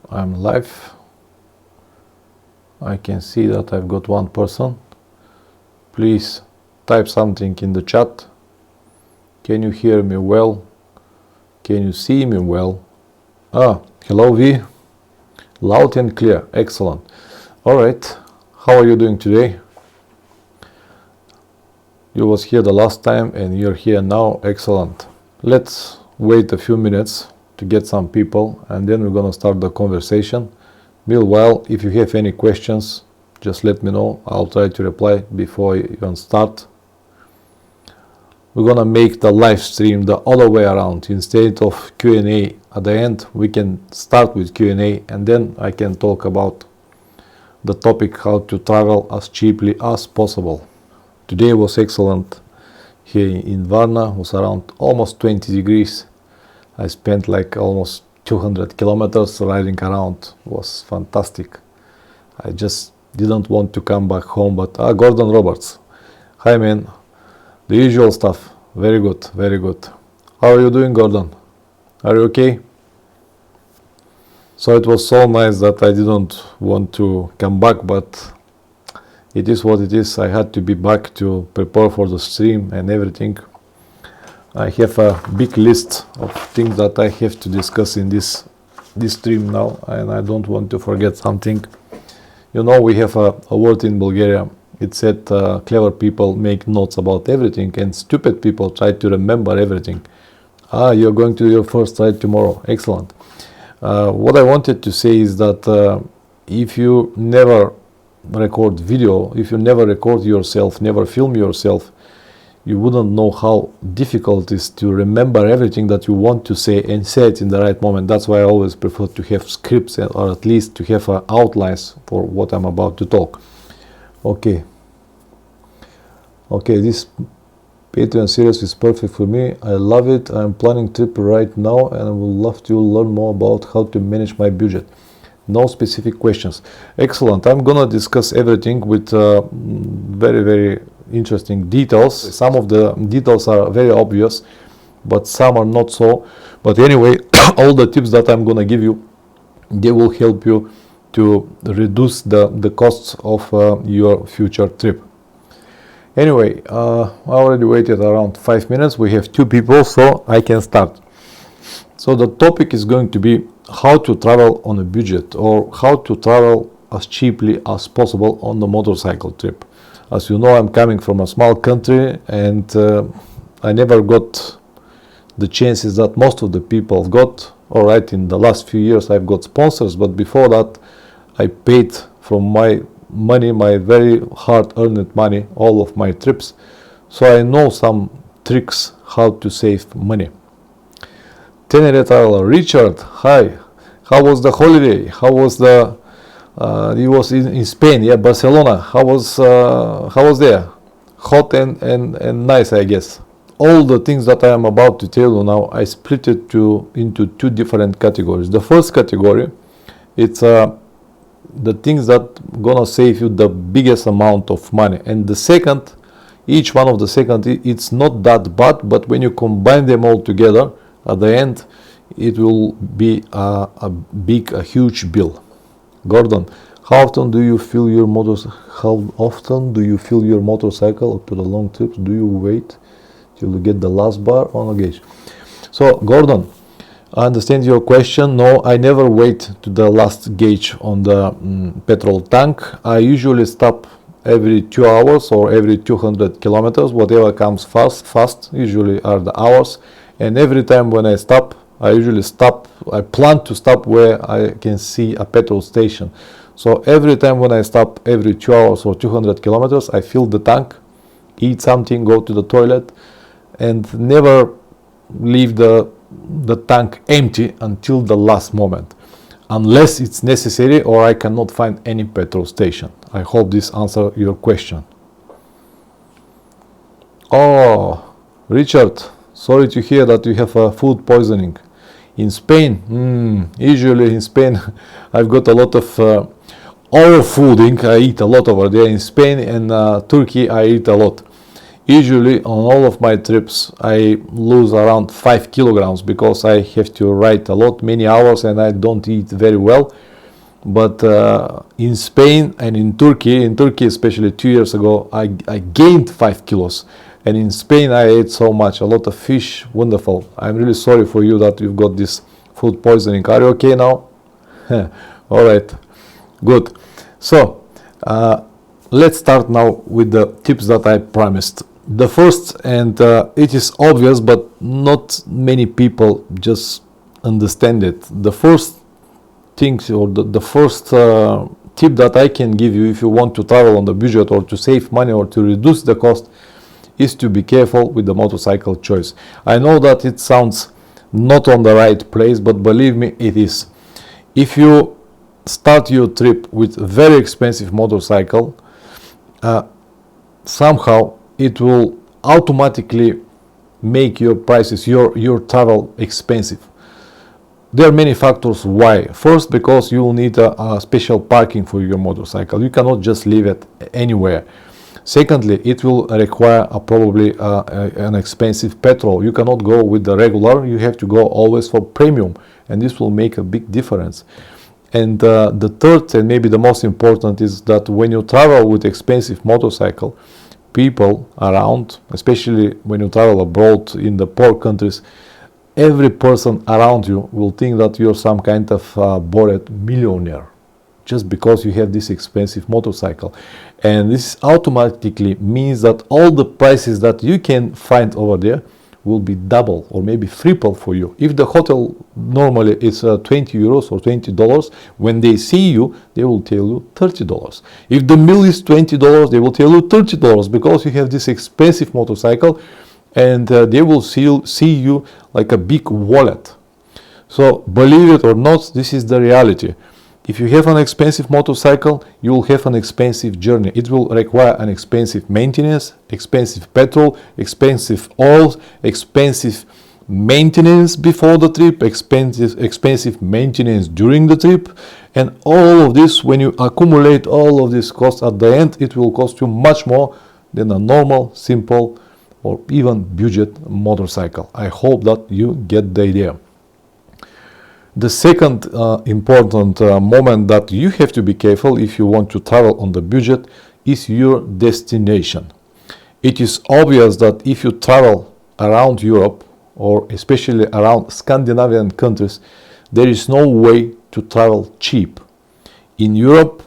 I'm live. I can see that I've got one person. Please type something in the chat. Can you hear me well? Can you see me well? Hello V. Loud and clear. Excellent. All right. How are you doing today? You was here the last time and you're here now. Excellent. Let's wait a few minutes to get some people and then we're gonna start the conversation. Meanwhile, if you have any questions, just let me know. I'll try to reply before you even start. We're gonna make the live stream the other way around. Instead of Q&A at the end, we can start with Q&A and then I can talk about the topic how to travel as cheaply as possible. Today was excellent here in Varna. It was around almost 20 degrees. I spent like almost 200 kilometers riding around. It was fantastic. I just didn't want to come back home, but Gordon Roberts. Hi man, the usual stuff. Very good, very good. How are you doing, Gordon? Are you okay? So it was so nice that I didn't want to come back, but it is what it is. I had to be back to prepare for the stream and everything. I have a big list of things that I have to discuss in this stream now, and I don't want to forget something. You know, we have a word in Bulgaria. It said clever people make notes about everything and stupid people try to remember everything. You're going to do your first ride tomorrow. Excellent. What I wanted to say is that if you never record video, if you never record yourself, never film yourself, you wouldn't know how difficult it is to remember everything that you want to say and say it in the right moment. That's why I always prefer to have scripts or at least to have outlines for what I'm about to talk. Okay, this Patreon series is perfect for me. I love it. I'm planning trip right now and I would love to learn more about how to manage my budget. No specific questions. Excellent. I'm gonna discuss everything with very, very interesting details. Some of the details are very obvious, but some are not so. But anyway, all the tips that I'm gonna give you, they will help you to reduce the costs of your future trip. Anyway, I already waited around 5 minutes. We have 2 people, so I can start. So the topic is going to be how to travel on a budget, or how to travel as cheaply as possible on the motorcycle trip. As you know, I'm coming from a small country and I never got the chances that most of the people got. Alright, in the last few years I've got sponsors, but before that I paid from my money, my very hard earned money, all of my trips. So I know some tricks how to save money. Tenerife traveler Richard, hi. How was the holiday? How was the? He was in Spain, yeah, Barcelona. How was there? Hot and nice, I guess. All the things that I am about to tell you now, I split it into 2 different categories. The first category, it's the things that gonna save you the biggest amount of money, and the second, each one of the second, it's not that bad, but when you combine them all together, at the end, it will be a huge bill. Gordon, how often do you fill your motorcycle to the long trips? Do you wait till you get the last bar on luggage? So, Gordon, I understand your question. No, I never wait to the last gauge on the petrol tank. I usually stop every 2 hours or every 200 kilometers, whatever comes fast, usually are the hours. And every time when I stop, I plan to stop where I can see a petrol station. So every time when I stop, every 2 hours or 200 kilometers, I fill the tank, eat something, go to the toilet, and never leave the tank empty until the last moment, unless it's necessary or I cannot find any petrol station. I hope this answers your question. Oh, Richard, sorry to hear that you have food poisoning. In Spain, usually in Spain, I've got a lot of overfooding. I eat a lot over there in Spain, and Turkey I eat a lot. Usually on all of my trips I lose around 5 kilograms because I have to ride a lot, many hours, and I don't eat very well. But in Spain and in Turkey especially 2 years ago, I gained 5 kilos. And in Spain I ate so much, a lot of fish, wonderful. I'm really sorry for you that you've got this food poisoning. Are you okay now? All right, good. So let's start now with the tips that I promised. The first, and it is obvious, but not many people just understand it. The first things, or the first tip that I can give you if you want to travel on the budget or to save money or to reduce the cost is to be careful with the motorcycle choice. I know that it sounds not on the right place, but believe me, it is. If you start your trip with a very expensive motorcycle, somehow it will automatically make your prices, your travel expensive. There are many factors why. First, because you will need a special parking for your motorcycle. You cannot just leave it anywhere. Secondly, it will require probably an expensive petrol. You cannot go with the regular, you have to go always for premium, and this will make a big difference. And the third, and maybe the most important, is that when you travel with expensive motorcycle, people around, especially when you travel abroad in the poor countries, every person around you will think that you're some kind of bored millionaire just because you have this expensive motorcycle. And this automatically means that all the prices that you can find over there will be double or maybe triple for you. If the hotel normally is 20 euros or $20, when they see you, they will tell you $30. If the meal is $20, they will tell you $30 because you have this expensive motorcycle, and they will see you like a big wallet. So believe it or not, this is the reality. If you have an expensive motorcycle, you will have an expensive journey. It will require an expensive maintenance, expensive petrol, expensive oils, expensive maintenance before the trip, expensive maintenance during the trip. And all of this, when you accumulate all of these costs at the end, it will cost you much more than a normal, simple, or even budget motorcycle. I hope that you get the idea. The second important moment that you have to be careful if you want to travel on the budget is your destination. It is obvious that if you travel around Europe, or especially around Scandinavian countries, there is no way to travel cheap. In Europe,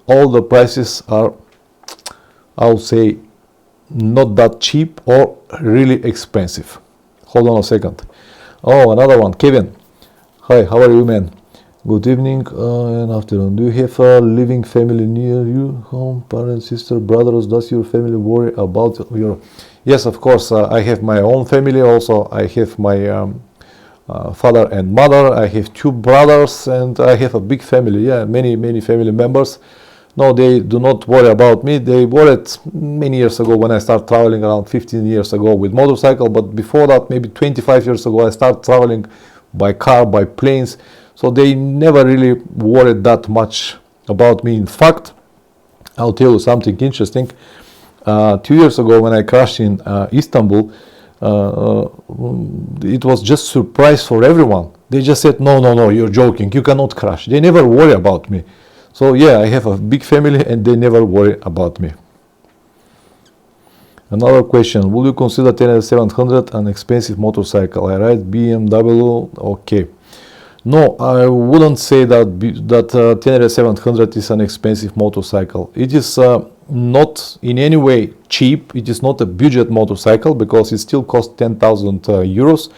all the prices are, I would say, not that cheap or really expensive. Hold on a second. Oh, another one. Kevin. Hi, how are you, man? Good evening and afternoon. Do you have a living family near you? Home, parents, sister, brothers? Does your family worry about your... Yes, of course. I have my own family also. I have my father and mother. I have 2 brothers, and I have a big family. Yeah, many family members. No, they do not worry about me. They worried many years ago when I started traveling, around 15 years ago with motorcycle. But before that, maybe 25 years ago, I started traveling by car, by planes. So they never really worried that much about me. In fact, I'll tell you something interesting. 2 years ago when I crashed in Istanbul, it was just surprise for everyone. They just said, no, you're joking. You cannot crash. They never worry about me. So yeah, I have a big family and they never worry about me. Another question, will you consider Tenere 700 an expensive motorcycle? I ride BMW, okay. No, I wouldn't say that Tenere 700 is an expensive motorcycle. It is not in any way cheap. It is not a budget motorcycle because it still costs 10,000 euros.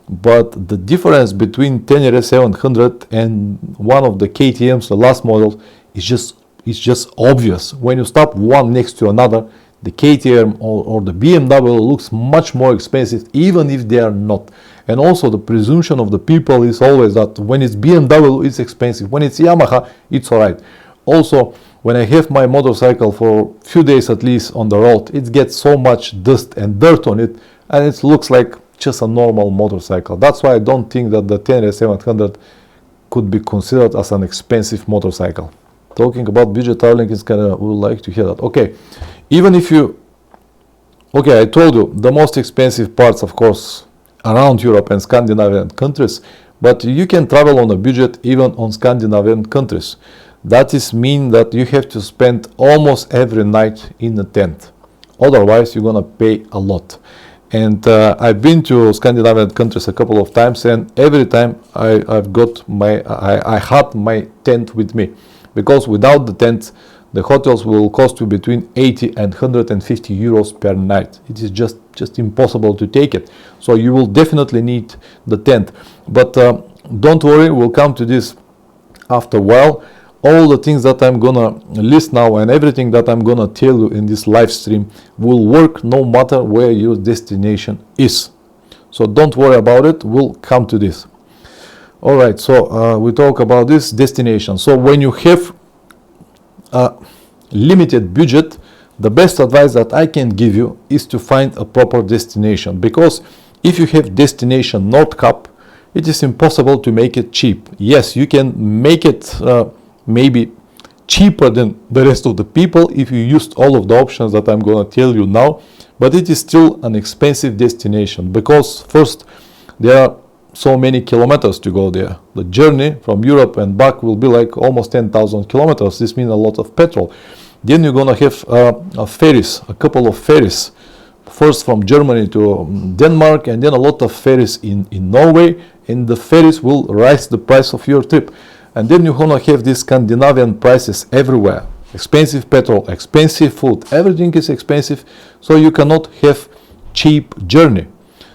But the difference between Tenere 700 and one of the KTMs, the last model, is just obvious. When you stop one next to another, the KTM or the BMW looks much more expensive, even if they are not. And also the presumption of the people is always that when it's BMW, it's expensive. When it's Yamaha, it's alright. Also, when I have my motorcycle for a few days at least on the road, it gets so much dust and dirt on it, and it looks like just a normal motorcycle. That's why I don't think that the Tenere 700 could be considered as an expensive motorcycle. Talking about budget traveling is kind of, we would like to hear that. Okay, even if you Okay, I told you the most expensive parts, of course, around Europe and Scandinavian countries, but you can travel on a budget even on Scandinavian countries. That is mean that you have to spend almost every night in a tent. Otherwise, you're gonna pay a lot. And I've been to Scandinavian countries a couple of times, and every time I had my tent with me, because without the tent, the hotels will cost you between 80 and 150 euros per night. It is just impossible to take it. So you will definitely need the tent. But don't worry, we'll come to this after a while. All the things that I'm gonna list now and everything that I'm gonna tell you in this live stream will work no matter where your destination is. So don't worry about it, we'll come to this. Alright, so we talk about this destination. So when you have a limited budget, the best advice that I can give you is to find a proper destination, because if you have destination North Cap, it is impossible to make it cheap. Yes, you can make it maybe cheaper than the rest of the people if you used all of the options that I'm going to tell you now, but it is still an expensive destination, because first, there are so many kilometers to go there. The journey from Europe and back will be like almost 10,000 kilometers. This means a lot of petrol. Then you're going to have a couple of ferries, first from Germany to Denmark, and then a lot of ferries in Norway, and the ferries will raise the price of your trip. And then you're going to have these Scandinavian prices everywhere. Expensive petrol, expensive food, everything is expensive, so you cannot have cheap journey.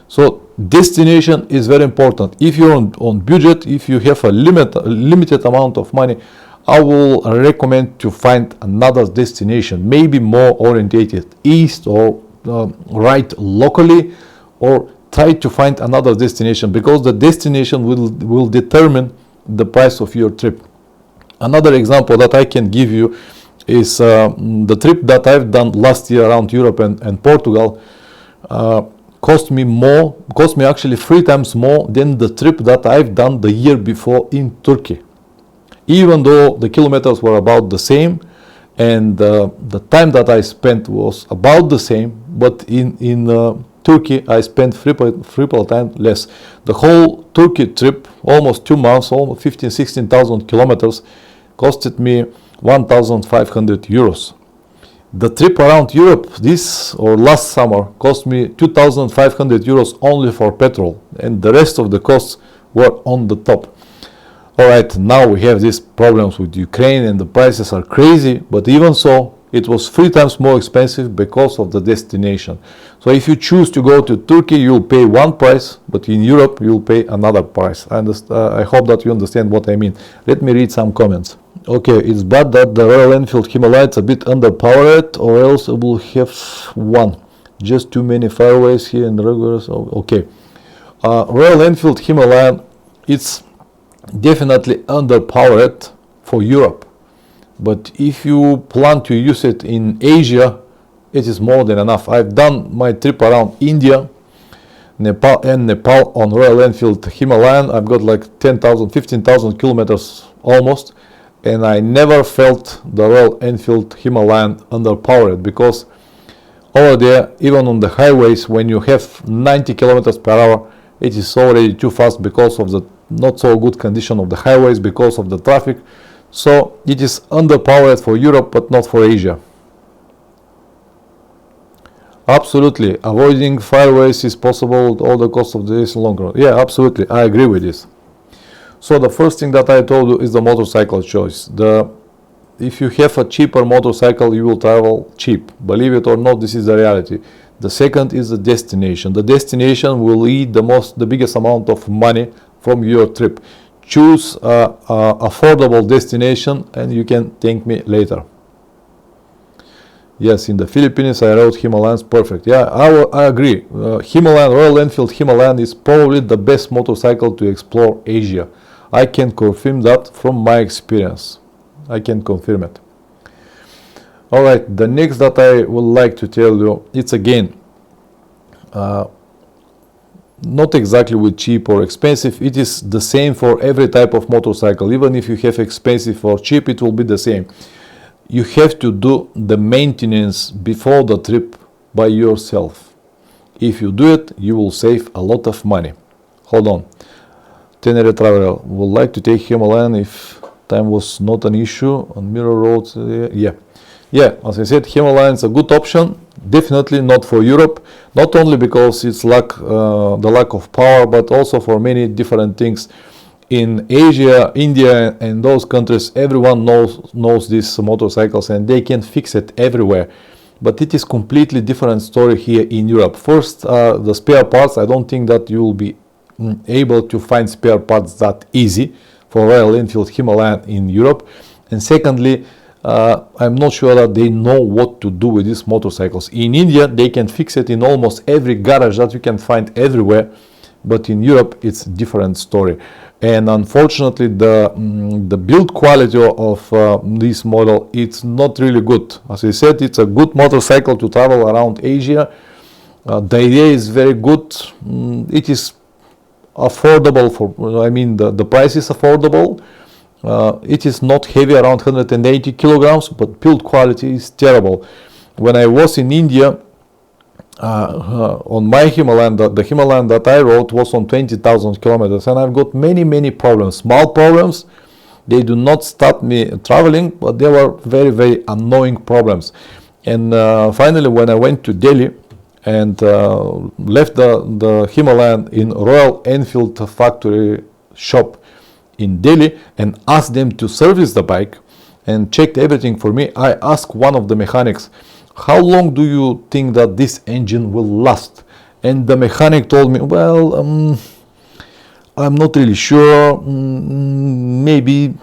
So destination is very important. If you're on budget, if you have a limited amount of money, I will recommend to find another destination, maybe more orientated east or right locally, or try to find another destination, because the destination will determine the price of your trip. Another example that I can give you is the trip that I've done last year around Europe and Portugal. Cost me actually 3 times more than the trip that I've done the year before in Turkey. Even though the kilometers were about the same and the time that I spent was about the same, but in Turkey I spent triple time less. The whole Turkey trip, almost 2 months, almost 16,000 kilometers, costed me 1,500 euros. The trip around Europe this or last summer cost me 2,500 euros only for petrol, and the rest of the costs were on the top. Alright, now we have these problems with Ukraine and the prices are crazy, but even so, it was 3 times more expensive because of the destination. So if you choose to go to Turkey, you'll pay one price, but in Europe, you'll pay another price. I hope that you understand what I mean. Let me read some comments. Okay, it's bad that the Royal Enfield Himalaya is a bit underpowered, or else I will have one. Just too many fairways here and regulars. Okay. Royal Enfield Himalaya, it's definitely underpowered for Europe. But if you plan to use it in Asia, it is more than enough. I've done my trip around India, Nepal on Royal Enfield Himalayan. I've got like 10,000, 15,000 kilometers almost. And I never felt the Royal Enfield Himalayan underpowered, because over there, even on the highways, when you have 90 kilometers per hour, it is already too fast because of the not so good condition of the highways, because of the traffic. So it is underpowered for Europe, but not for Asia. Absolutely, avoiding fairways is possible at all the cost of this long run. Yeah, absolutely, I agree with this. So the first thing that I told you is the motorcycle choice. If you have a cheaper motorcycle, you will travel cheap. Believe it or not, this is the reality. The second is the destination. The destination will eat the biggest amount of money from your trip. Choose an affordable destination and you can thank me later. Yes, in the Philippines I rode Himalayans, perfect. Yeah, I agree. Royal Enfield Himalayan is probably the best motorcycle to explore Asia. I can confirm that from my experience. I can confirm it. Alright, the next that I would like to tell you, it's again not exactly with cheap or expensive. It is the same for every type of motorcycle. Even if you have expensive or cheap, it will be the same. You have to do the maintenance before the trip by yourself. If you do it, you will save a lot of money. Hold on. Tenerife traveler would like to take Himalayan if time was not an issue on Mirror Road. Yeah, as I said, Himalayan is a good option. Definitely not for Europe, not only because it's the lack of power, but also for many different things. In Asia, India, and those countries, everyone knows these motorcycles, and they can fix it everywhere. But it is completely different story here in Europe. First, the spare parts. I don't think that you will be able to find spare parts that easy for Royal Enfield Himalayan in Europe. And secondly, I'm not sure that they know what to do with these motorcycles. In India, they can fix it in almost every garage that you can find everywhere, but in Europe, it's a different story. And unfortunately, the build quality of this model, it's not really good. As I said, it's a good motorcycle to travel around Asia. The idea is very good. It is affordable the price is affordable. It is not heavy, around 180 kilograms, but build quality is terrible. When I was in India, on my Himalayan, the Himalayan that I rode was on 20,000 kilometers, and I've got many problems, small problems. They do not stop me traveling, but they were very annoying problems. And finally, when I went to Delhi and left the Himalayan in Royal Enfield factory shop in Delhi and asked them to service the bike and checked everything for me, I asked one of the mechanics, how long do you think that this engine will last? And the mechanic told me, well, I'm not really sure, maybe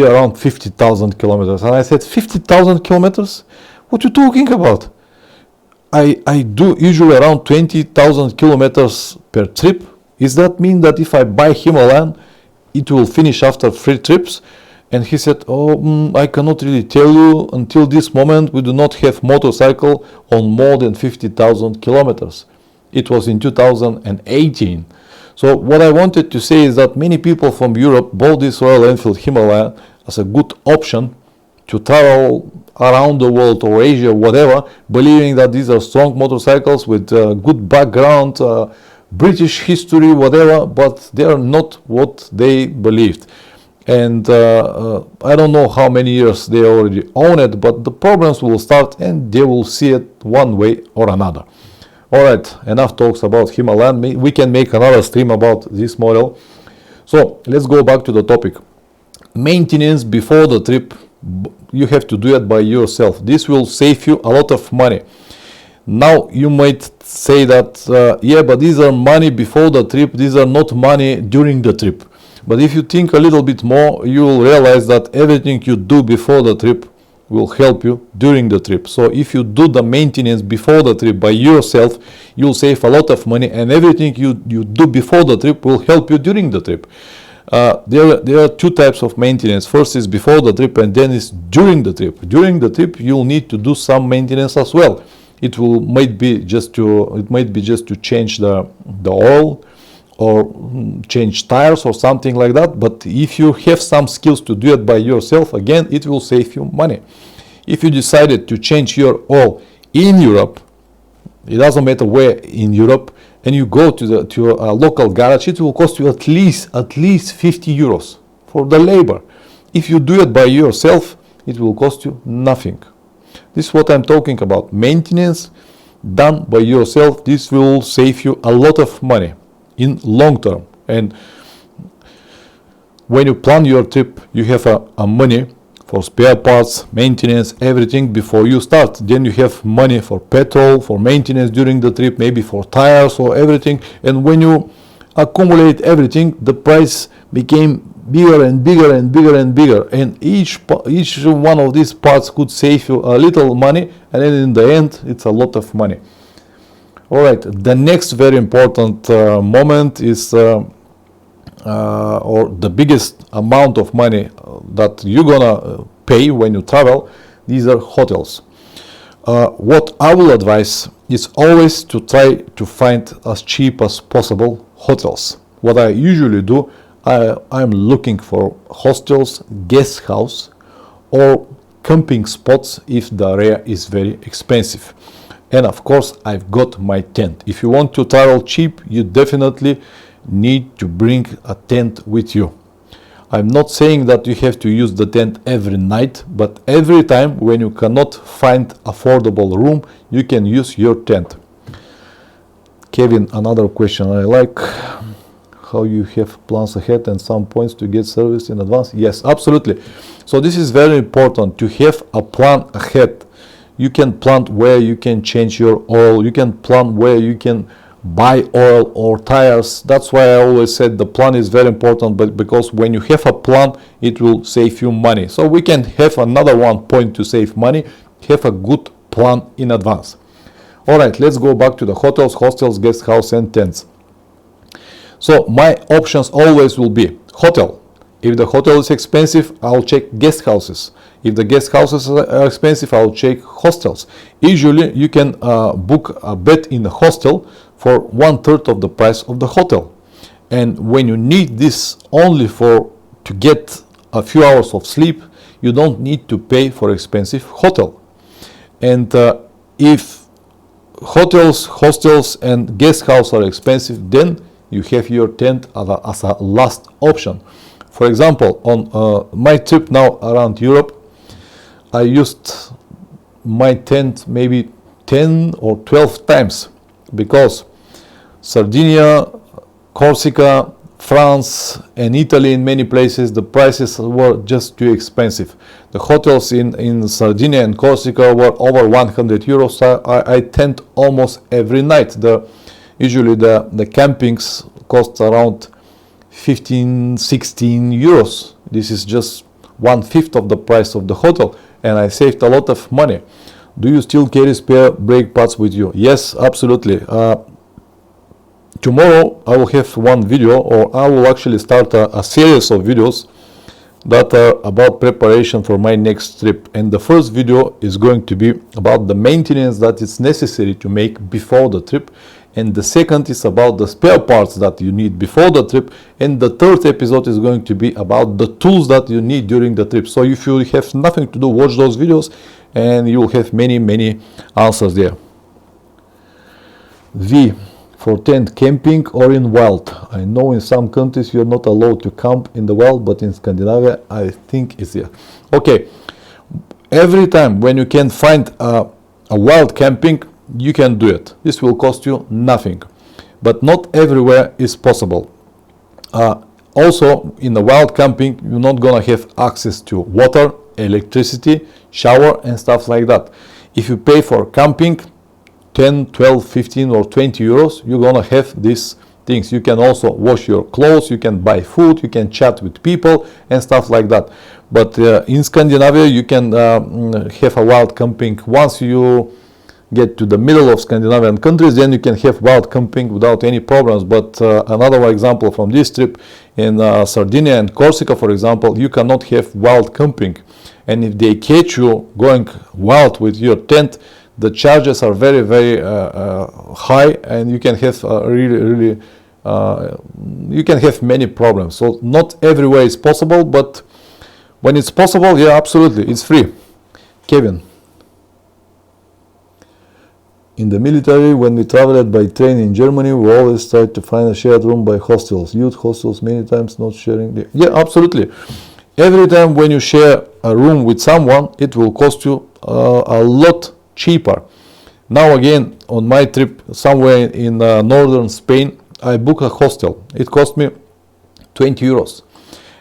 around 50,000 kilometers. And I said, 50,000 kilometers? What are you talking about? I do usually around 20,000 kilometers per trip. Does that mean that if I buy Himalayan, it will finish after 3 trips? And he said, I cannot really tell you. Until this moment, we do not have motorcycle on more than 50,000 kilometers. It was in 2018. So what I wanted to say is that many people from Europe bought this Royal Enfield Himalayan as a good option to travel around the world or Asia, whatever, believing that these are strong motorcycles with good background, British history, whatever, but they are not what they believed. And I don't know how many years they already own it, but the problems will start and they will see it one way or another. Alright, enough talks about Himalayan. We can make another stream about this model. So let's go back to the topic. Maintenance before the trip, you have to do it by yourself. This will save you a lot of money. Now you might say that, yeah, but these are money before the trip, these are not money during the trip. But if you think a little bit more, you will realize that everything you do before the trip will help you during the trip. So if you do the maintenance before the trip by yourself, you'll save a lot of money, and everything you do before the trip will help you during the trip. There are 2 types of maintenance. First is before the trip, and then is during the trip. During the trip, you'll need to do some maintenance as well. It might be just to change the oil, or change tires or something like that. But if you have some skills to do it by yourself, again, it will save you money. If you decided to change your oil in Europe, it doesn't matter where in Europe, and you go to a local garage, it will cost you at least 50 euros for the labor. If you do it by yourself, it will cost you nothing. This is what I'm talking about. Maintenance done by yourself, this will save you a lot of money in long term. And when you plan your trip, you have a money for spare parts, maintenance, everything before you start. Then you have money for petrol, for maintenance during the trip, maybe for tires or everything. And when you accumulate everything, the price became bigger and bigger and bigger and bigger. And each one of these parts could save you a little money, and then in the end, it's a lot of money. Alright, the next very important moment is, or the biggest amount of money that you're gonna pay when you travel, these are hotels. What I will advise is always to try to find as cheap as possible hotels. What I usually do, I'm looking for hostels, guest house, or camping spots if the area is very expensive. And of course, I've got my tent. If you want to travel cheap, you definitely need to bring a tent with you. I'm not saying that you have to use the tent every night, but every time when you cannot find affordable room, you can use your tent. Kevin, another question I like. How you have plans ahead and some points to get service in advance? Yes, absolutely. So this is very important to have a plan ahead. You can plan where you can change your oil. You can plan where you can buy oil or tires. That's why I always said the plan is very important, but because when you have a plan, it will save you money. So we can have another one point to save money. Have a good plan in advance. All right, let's go back to the hotels, hostels, guest house and tents. So my options always will be hotel. If the hotel is expensive, I'll check guest houses. If the guest houses are expensive, I'll check hostels. Usually you can book a bed in a hostel for 1/3 of the price of the hotel. And when you need this only to get a few hours of sleep, you don't need to pay for expensive hotel. And if hotels, hostels and guest house are expensive, then you have your tent as a last option. For example, on my trip now around Europe, I used my tent maybe 10 or 12 times because Sardinia, Corsica, France and Italy, in many places the prices were just too expensive. The hotels in Sardinia and Corsica were over 100 euros. So I tent almost every night. Usually the campings cost around 15-16 euros. This is just 1/5 of the price of the hotel, and I saved a lot of money. Do you still carry spare brake pads with you? Yes, absolutely. Tomorrow I will have one video, or I will actually start a series of videos that are about preparation for my next trip. And the first video is going to be about the maintenance that is necessary to make before the trip. And the second is about the spare parts that you need before the trip. And the third episode is going to be about the tools that you need during the trip. So if you have nothing to do, watch those videos and you will have many answers there. V, for tent, camping or in wild? I know in some countries you're not allowed to camp in the wild, but in Scandinavia I think it's here. Okay, every time when you can find a wild camping, you can do it. This will cost you nothing, but not everywhere is possible. Also, in the wild camping, you're not gonna have access to water, electricity, shower and stuff like that. If you pay for camping 10, 12, 15 or 20 euros, you're gonna have these things. You can also wash your clothes, you can buy food, you can chat with people and stuff like that. But in Scandinavia, you can have a wild camping. Once you get to the middle of Scandinavian countries, then you can have wild camping without any problems. But another example from this trip, in Sardinia and Corsica, for example, you cannot have wild camping. And if they catch you going wild with your tent, the charges are very high, and you can have you can have many problems. So not everywhere is possible, but when it's possible, yeah, absolutely, it's free. Kevin. In the military, when we traveled by train in Germany, we always tried to find a shared room by hostels. Youth hostels, many times not sharing. Yeah, absolutely. Every time when you share a room with someone, it will cost you a lot cheaper. Now again, on my trip somewhere in northern Spain, I booked a hostel. It cost me 20 euros.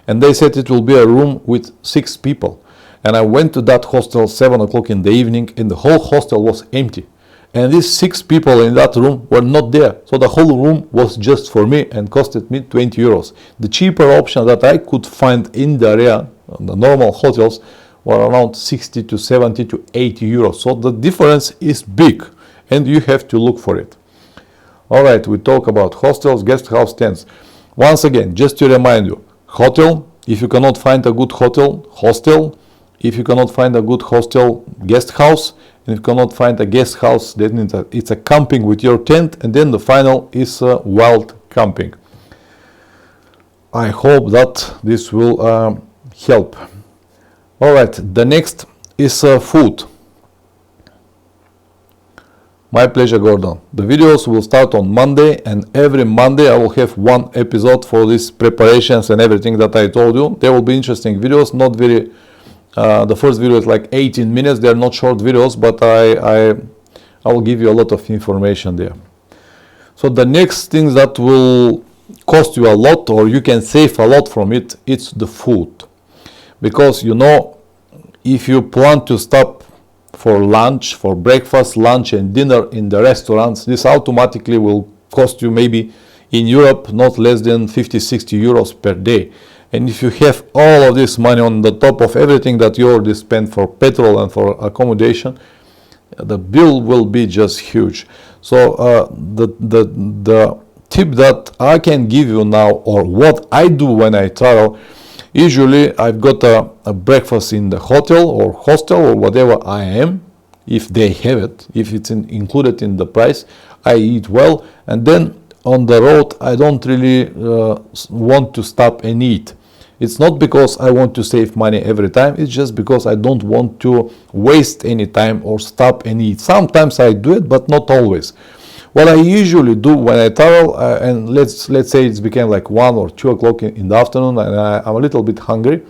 And they said it will be a room with 6 people. And I went to that hostel 7 o'clock in the evening, and the whole hostel was empty. And these 6 people in that room were not there. So the whole room was just for me and costed me 20 euros. The cheaper option that I could find in the area, the normal hotels, were around 60 to 70 to 80 euros. So the difference is big and you have to look for it. All right, we talk about hostels, guest house, tents. Once again, just to remind you, hotel, if you cannot find a good hotel, hostel. If you cannot find a good hostel, guest house. And if you cannot find a guest house, then it's a camping with your tent. And then the final is wild camping. I hope that this will help. All right, the next is food. My pleasure, Gordon. The videos will start on Monday, and every Monday I will have one episode for these preparations and everything that I told you. There will be interesting videos, not very, the first video is like 18 minutes, they are not short videos, but I will give you a lot of information there. So the next thing that will cost you a lot, or you can save a lot from it, it's the food. Because you know, if you plan to stop for lunch, for breakfast, lunch and dinner in the restaurants, this automatically will cost you maybe in Europe not less than 50-60 euros per day. And if you have all of this money on the top of everything that you already spent for petrol and for accommodation, the bill will be just huge. So the tip that I can give you now, or what I do when I travel, usually I've got a breakfast in the hotel or hostel or whatever I am, if they have it, if it's included in the price, I eat well, and then on the road I don't really want to stop and eat. It's not because I want to save money every time, it's just because I don't want to waste any time or stop and eat. Sometimes I do it, but not always. What I usually do when I travel, and let's say it's became like 1 or 2 o'clock in the afternoon and I'm a little bit hungry,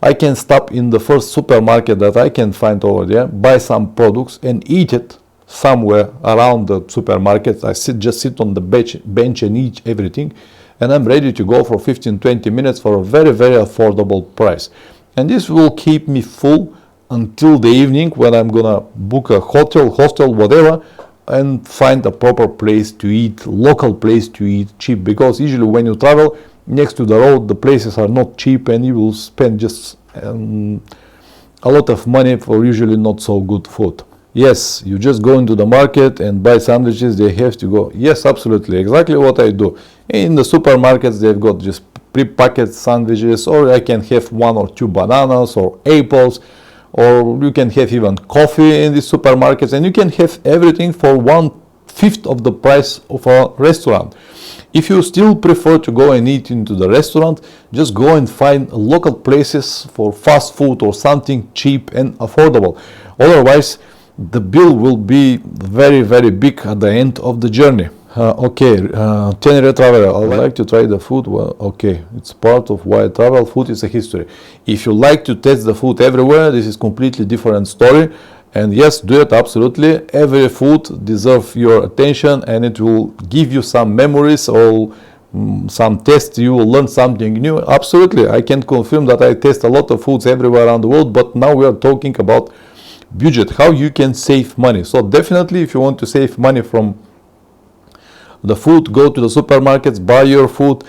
I can stop in the first supermarket that I can find over there, buy some products and eat it somewhere around the supermarket. I just sit on the bench and eat everything, and I'm ready to go for 15-20 minutes for a very, very affordable price. And this will keep me full until the evening, when I'm gonna book a hotel, hostel, whatever, and find a proper place to eat, local place to eat, cheap. Because usually when you travel next to the road, the places are not cheap, and you will spend just a lot of money for usually not so good food. Yes, you just go into the market and buy sandwiches, they have to go. Yes, absolutely, exactly what I do. In the supermarkets, they've got just pre-packaged sandwiches, or I can have 1 or 2 bananas or apples, or you can have even coffee in the supermarkets, and you can have everything for 1/5 of the price of a restaurant. If you still prefer to go and eat into the restaurant, just go and find local places for fast food or something cheap and affordable. Otherwise, the bill will be very, very big at the end of the journey. Tenerife traveler, I would like to try the food. Well, okay, it's part of why I travel. Food is a history. If you like to taste the food everywhere, this is completely different story. And yes, do it, absolutely. Every food deserves your attention, and it will give you some memories or some taste. You will learn something new. Absolutely, I can confirm that I taste a lot of foods everywhere around the world, but now we are talking about budget, how you can save money. So definitely, if you want to save money from the food, go to the supermarkets, buy your food.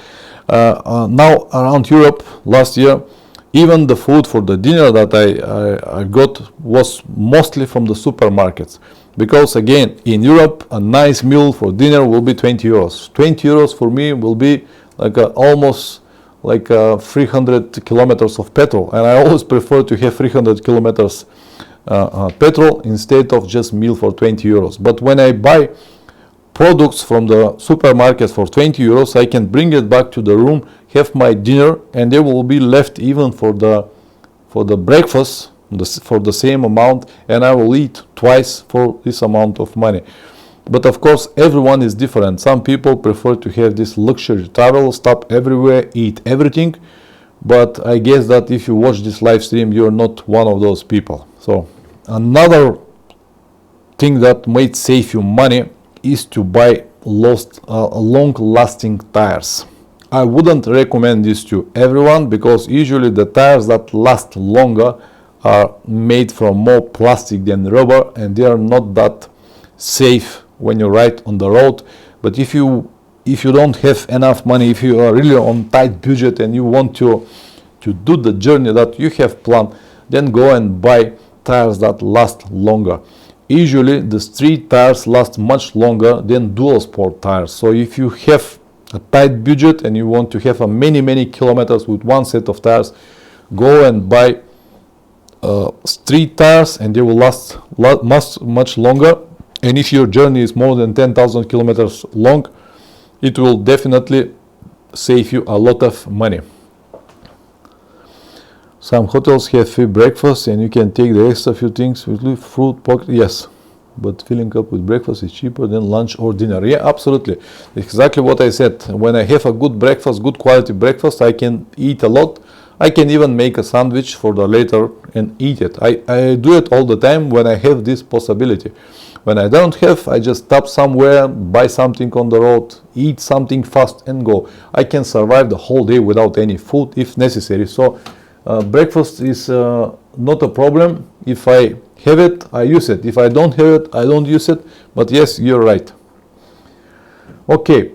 Now around Europe last year, even the food for the dinner that I got was mostly from the supermarkets. Because again, in Europe, a nice meal for dinner will be 20 euros. 20 euros for me will be like almost like 300 kilometers of petrol. And I always prefer to have 300 kilometers petrol instead of just meal for 20 euros. But when I buy products from the supermarket for 20 euros, I can bring it back to the room, have my dinner, and there will be left even for the breakfast for the same amount, and I will eat twice for this amount of money. But of course, everyone is different. Some people prefer to have this luxury travel, stop everywhere, eat everything. But I guess that if you watch this live stream, you're not one of those people. So another thing that might save you money is to buy long-lasting tires. I wouldn't recommend this to everyone, because usually the tires that last longer are made from more plastic than rubber, and they are not that safe when you ride on the road. But if you don't have enough money, if you are really on tight budget and you want to do the journey that you have planned, then go and buy tires that last longer. Usually the street tires last much longer than dual sport tires. So if you have a tight budget and you want to have a many kilometers with one set of tires, go and buy street tires, and they will last much longer. And if your journey is more than 10,000 kilometers long, it will definitely save you a lot of money. Some hotels have free breakfast, and you can take the extra few things with fruit, pocket. Yes, but filling up with breakfast is cheaper than lunch or dinner. Yeah, absolutely. Exactly what I said. When I have a good breakfast, good quality breakfast, I can eat a lot. I can even make a sandwich for the later and eat it. I do it all the time when I have this possibility. When I don't have, I just stop somewhere, buy something on the road, eat something fast and go. I can survive the whole day without any food if necessary. So breakfast is not a problem. If I have it, I use it. If I don't have it, I don't use it. But yes, you're right. Okay,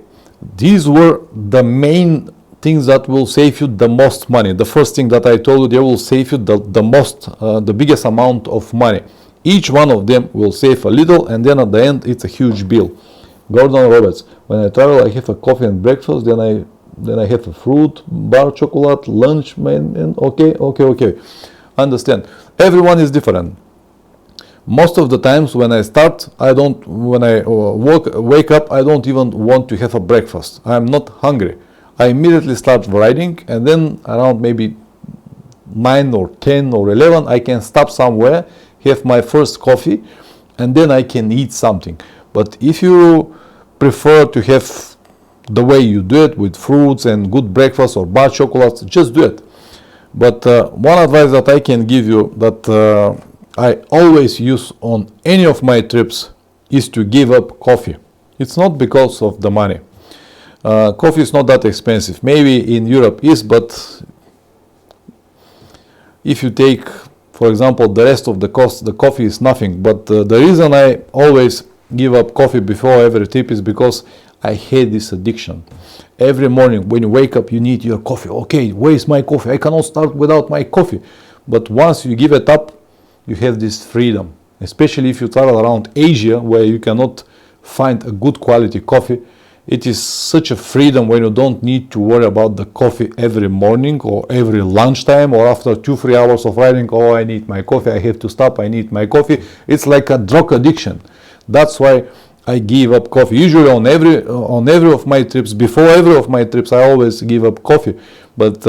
these were the main things that will save you the most money. The first thing that I told you, they will save you the biggest amount of money. Each one of them will save a little, and then at the end, it's a huge bill. Gordon Roberts: when I travel, I have a coffee and breakfast, then I have a fruit, bar, chocolate, lunch, and okay. Understand. Everyone is different. Most of the times when I start, when I wake up, I don't even want to have a breakfast. I'm not hungry. I immediately start writing, and then around maybe 9 or 10 or 11, I can stop somewhere, have my first coffee, and then I can eat something. But if you prefer to have the way you do it with fruits and good breakfast or bar chocolates, just do it. But one advice that I can give you that I always use on any of my trips is to give up coffee. It's not because of the money. Coffee is not that expensive. Maybe in Europe is, but if you take, for example, the rest of the cost, the coffee is nothing. But the reason I always give up coffee before every trip is because I hate this addiction. Every morning when you wake up, you need your coffee. Okay, where is my coffee? I cannot start without my coffee. But once you give it up, you have this freedom. Especially if you travel around Asia, where you cannot find a good quality coffee. It is such a freedom when you don't need to worry about the coffee every morning or every lunchtime or after 2-3 hours of riding. Oh, I need my coffee, I have to stop, I need my coffee. It's like a drug addiction. That's why I give up coffee. Usually on every of my trips, before every of my trips, I always give up coffee. But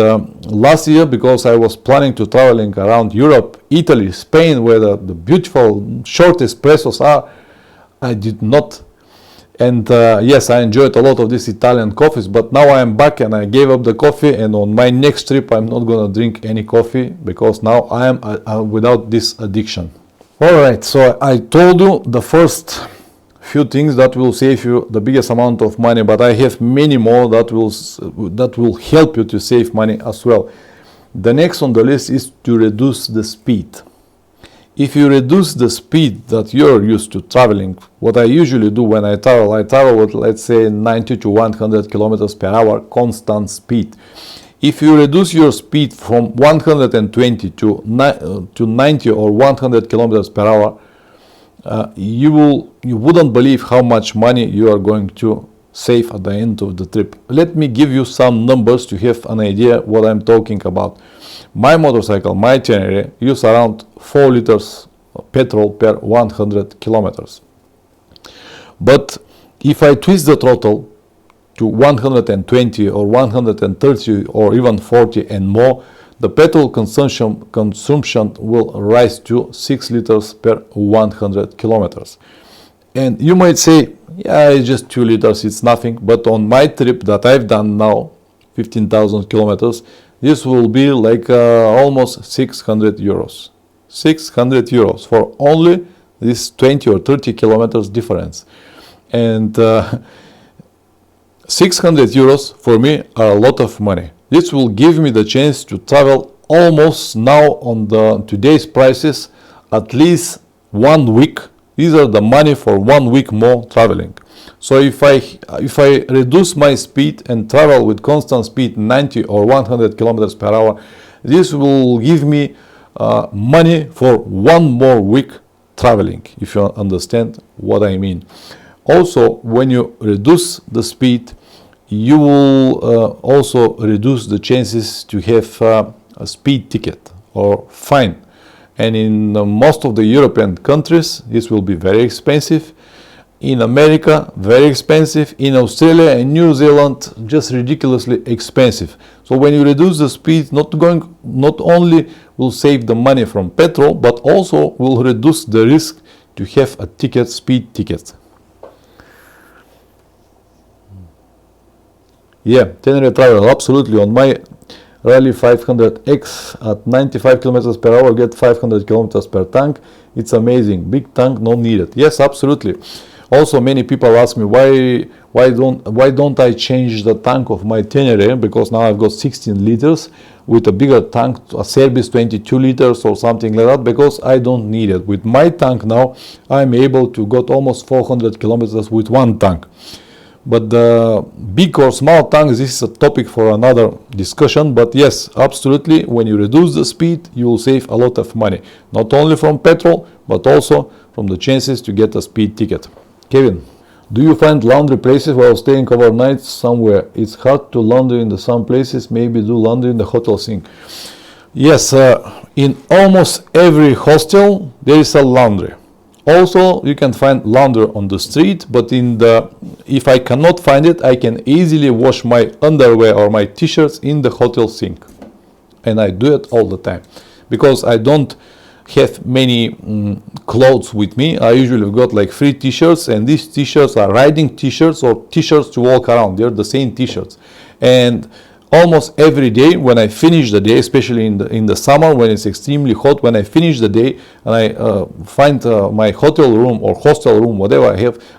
last year, because I was planning to traveling around Europe, Italy, Spain, where the beautiful short espressos are, I did not. And yes, I enjoyed a lot of these Italian coffees, but now I am back and I gave up the coffee, and on my next trip I'm not going to drink any coffee because now I am without this addiction. Alright, so I told you the first few things that will save you the biggest amount of money, but I have many more that will help you to save money as well. The next on the list is to reduce the speed. If you reduce the speed that you're used to traveling, what I usually do when I travel with, let's say, 90 to 100 kilometers per hour constant speed. If you reduce your speed from 120 to 90 or 100 kilometers per hour, you wouldn't believe how much money you are going to save at the end of the trip. Let me give you some numbers to have an idea what I'm talking about. My motorcycle, my Tenere, use around 4 liters of petrol per 100 kilometers. But if I twist the throttle to 120 or 130 or even 40 and more, the petrol consumption will rise to 6 liters per 100 kilometers. And you might say, yeah, it's just 2 liters, it's nothing. But on my trip that I've done now, 15,000 kilometers, this will be like almost 600 euros. 600 euros for only this 20 or 30 kilometers difference. And 600 euros for me are a lot of money. This will give me the chance to travel almost now on today's prices at least 1 week. These are the money for 1 week more traveling. So if I reduce my speed and travel with constant speed 90 or 100 kilometers per hour, this will give me money for 1 more week traveling, if you understand what I mean. Also, when you reduce the speed, you will also reduce the chances to have a speed ticket or fine. And in most of the European countries, this will be very expensive. In America, very expensive. In Australia and New Zealand, just ridiculously expensive. So when you reduce the speed, not only will save the money from petrol, but also will reduce the risk to have a ticket, speed ticket. Yeah, Tenerife Travel, absolutely. On my Rally 500X at 95 kilometers per hour, get 500 kilometers per tank. It's amazing. Big tank, no needed. Yes, absolutely. Also, many people ask me why don't I change the tank of my Tenere, because now I've got 16 liters with a bigger tank, a Service 22 liters or something like that, because I don't need it. With my tank now, I'm able to go almost 400 kilometers with one tank. But the big or small tanks, this is a topic for another discussion. But yes, absolutely, when you reduce the speed, you will save a lot of money. Not only from petrol, but also from the chances to get a speed ticket. Kevin, do you find laundry places while staying overnight somewhere? It's hard to laundry in some places, maybe do laundry in the hotel sink. Yes, in almost every hostel, there is a laundry. Also, you can find laundry on the street, but if I cannot find it, I can easily wash my underwear or my t-shirts in the hotel sink. And I do it all the time. Because I don't have many clothes with me. I usually got like 3 t-shirts, and these t-shirts are riding t-shirts or t-shirts to walk around. They're the same t-shirts. And almost every day when I finish the day, especially in the summer when it's extremely hot, when I finish the day and I find my hotel room or hostel room, whatever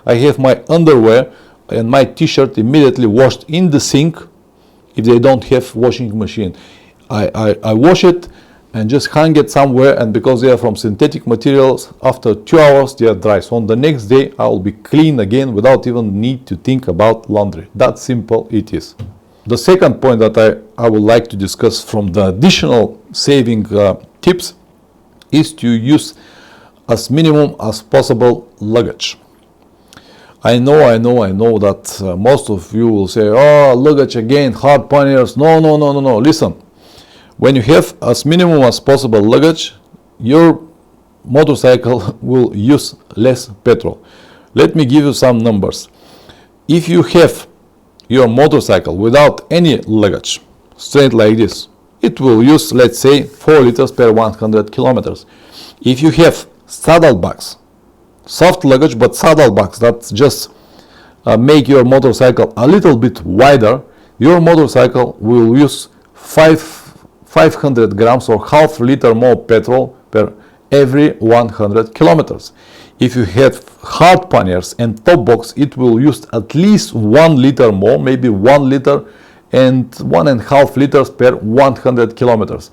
I have my underwear and my t-shirt immediately washed in the sink if they don't have washing machine. I wash it and just hang it somewhere, and because they are from synthetic materials, after 2 hours they are dry. So on the next day I will be clean again without even need to think about laundry. That simple it is. The second point that I would like to discuss from the additional saving tips is to use as minimum as possible luggage. I know that most of you will say, oh, luggage again, hard panniers. No. Listen, when you have as minimum as possible luggage, your motorcycle will use less petrol. Let me give you some numbers. If you have your motorcycle without any luggage, straight like this, it will use, let's say, 4 liters per 100 kilometers. If you have saddlebags, soft luggage but saddlebags that just make your motorcycle a little bit wider, your motorcycle will use 500 grams or half liter more petrol per every 100 kilometers. If you have hard panniers and top box, it will use at least 1 liter more, maybe 1 liter and 1.5 liters per 100 kilometers.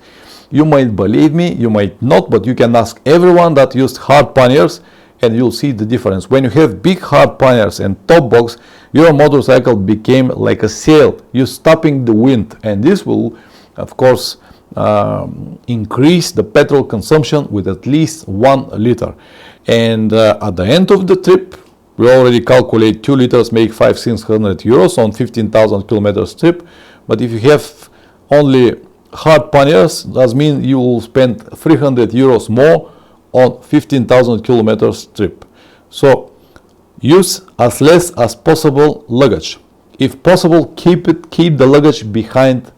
You might believe me, you might not, but you can ask everyone that used hard panniers and you'll see the difference. When you have big hard panniers and top box, your motorcycle became like a sail. You're stopping the wind, and this will, of course, increase the petrol consumption with at least 1 liter. And at the end of the trip, we already calculate 2 liters make 500-600 euros on 15,000 kilometers trip. But if you have only hard panniers, that means you will spend 300 euros more on 15,000 kilometers trip. So use as less as possible luggage. If possible, keep the luggage behind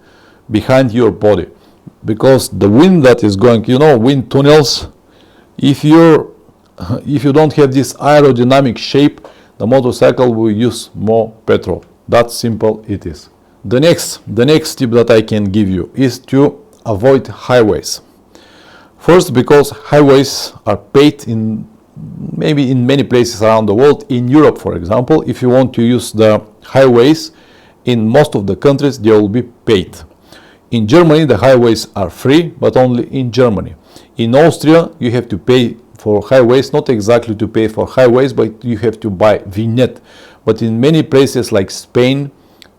your body, because the wind that is going, wind tunnels, if you don't have this aerodynamic shape, the motorcycle will use more petrol. That simple it is. The next tip that I can give you is to avoid highways. First, because highways are paid maybe in many places around the world. In Europe, for example, if you want to use the highways in most of the countries, they will be paid. In Germany, the highways are free, but only in Germany. In Austria, you have to pay for highways, not exactly to pay for highways, but you have to buy vignette. But in many places like Spain,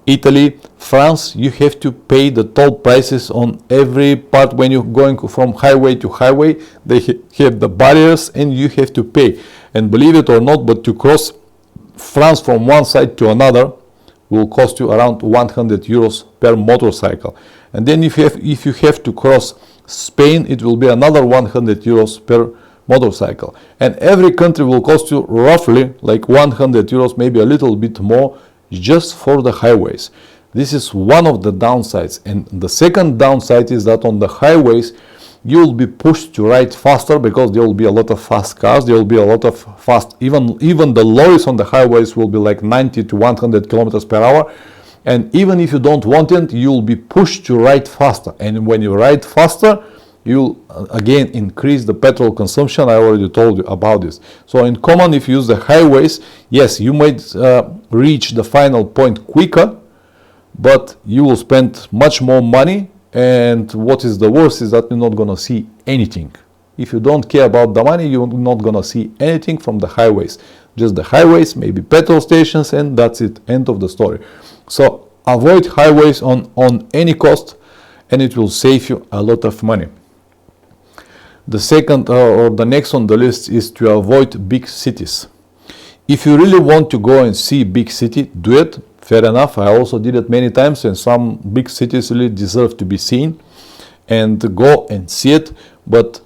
Italy, France, you have to pay the toll prices on every part. When you're going from highway to highway, they have the barriers and you have to pay. And believe it or not, but to cross France from one side to another will cost you around 100 euros per motorcycle. And then if you have to cross Spain, it will be another 100 euros per motorcycle. And every country will cost you roughly like 100 euros, maybe a little bit more, just for the highways. This is one of the downsides. And the second downside is that on the highways, you'll be pushed to ride faster because there will be a lot of fast cars. There will be a lot of fast, even the lorries on the highways will be like 90 to 100 kilometers per hour. And even if you don't want it, you'll be pushed to ride faster. And when you ride faster, you'll again increase the petrol consumption. I already told you about this. So in common, if you use the highways, yes, you might reach the final point quicker, but you will spend much more money. And what is the worst is that you're not going to see anything. If you don't care about the money, you're not going to see anything from the highways. Just the highways, maybe petrol stations, and that's it. End of the story. So avoid highways on any cost, and it will save you a lot of money. The second or the next on the list is to avoid big cities. If you really want to go and see big city, do it. Fair enough. I also did it many times, and some big cities really deserve to be seen, and go and see it. But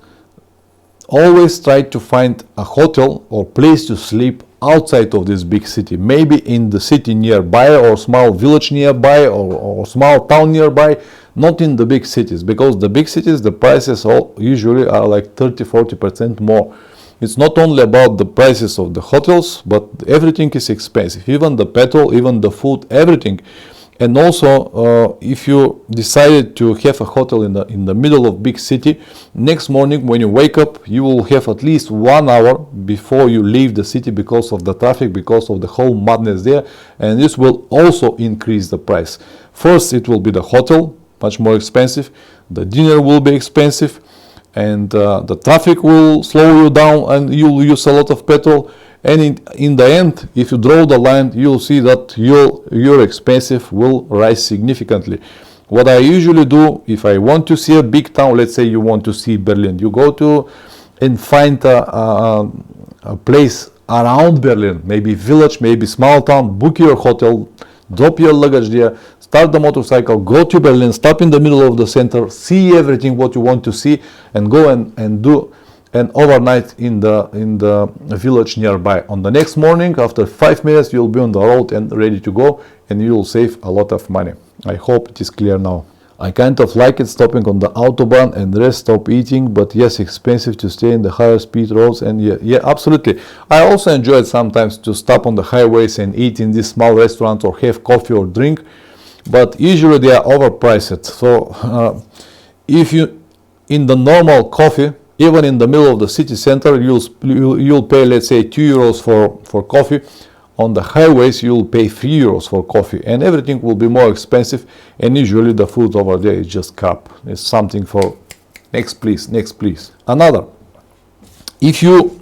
always try to find a hotel or place to sleep outside of this big city, maybe in the city nearby or small village nearby or small town nearby, not in the big cities, because the big cities, the prices usually are like 30-40% more. It's not only about the prices of the hotels, but everything is expensive, even the petrol, even the food, everything. And also, if you decided to have a hotel in the middle of big city, next morning when you wake up, you will have at least 1 hour before you leave the city because of the traffic, because of the whole madness there, and this will also increase the price. First, it will be the hotel, much more expensive. The dinner will be expensive, and the traffic will slow you down, and you'll use a lot of petrol. And in the end, if you draw the line, you'll see that your expenses will rise significantly. What I usually do, if I want to see a big town, let's say you want to see Berlin, you go to and find a place around Berlin, maybe village, maybe small town, book your hotel, drop your luggage there, start the motorcycle, go to Berlin, stop in the middle of the center, see everything what you want to see, and go and do an overnight in the village nearby. On the next morning, after 5 minutes, you'll be on the road and ready to go, and you will save a lot of money. I hope it is clear now. I kind of like it stopping on the autobahn and rest stop eating, but yes, expensive to stay in the higher speed roads, and yeah, absolutely. I also enjoy it sometimes to stop on the highways and eat in this small restaurant or have coffee or drink, but usually they are overpriced. So if you, in the normal coffee, even in the middle of the city center, you'll pay, let's say, 2 euros for coffee. On the highways, you'll pay 3 euros for coffee, and everything will be more expensive, and usually the food over there is just crap. It's something for next please. Another, if you,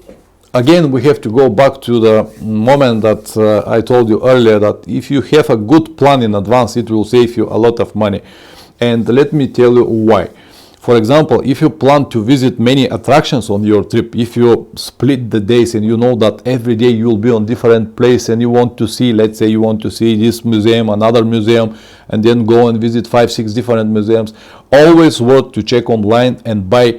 again, we have to go back to the moment that I told you earlier, that if you have a good plan in advance, it will save you a lot of money. And let me tell you why. For example, if you plan to visit many attractions on your trip, if you split the days and you know that every day you will be on different place and you want to see, let's say you want to see this museum, another museum, and then go and visit 5-6 different museums, always worth to check online and buy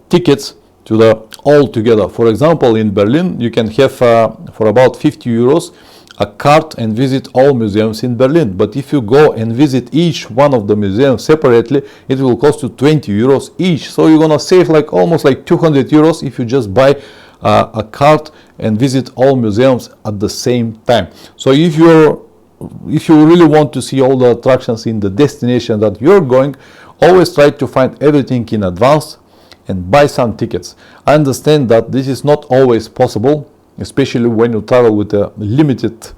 tickets to the all together. For example, in Berlin, you can have for about 50 euros a card and visit all museums in Berlin. But if you go and visit each one of the museums separately, it will cost you 20 euros each. So you're gonna save like almost like 200 euros if you just buy a card and visit all museums at the same time. So if you really want to see all the attractions in the destination that you're going, always try to find everything in advance and buy some tickets. I understand that this is not always possible, especially when you travel with a limited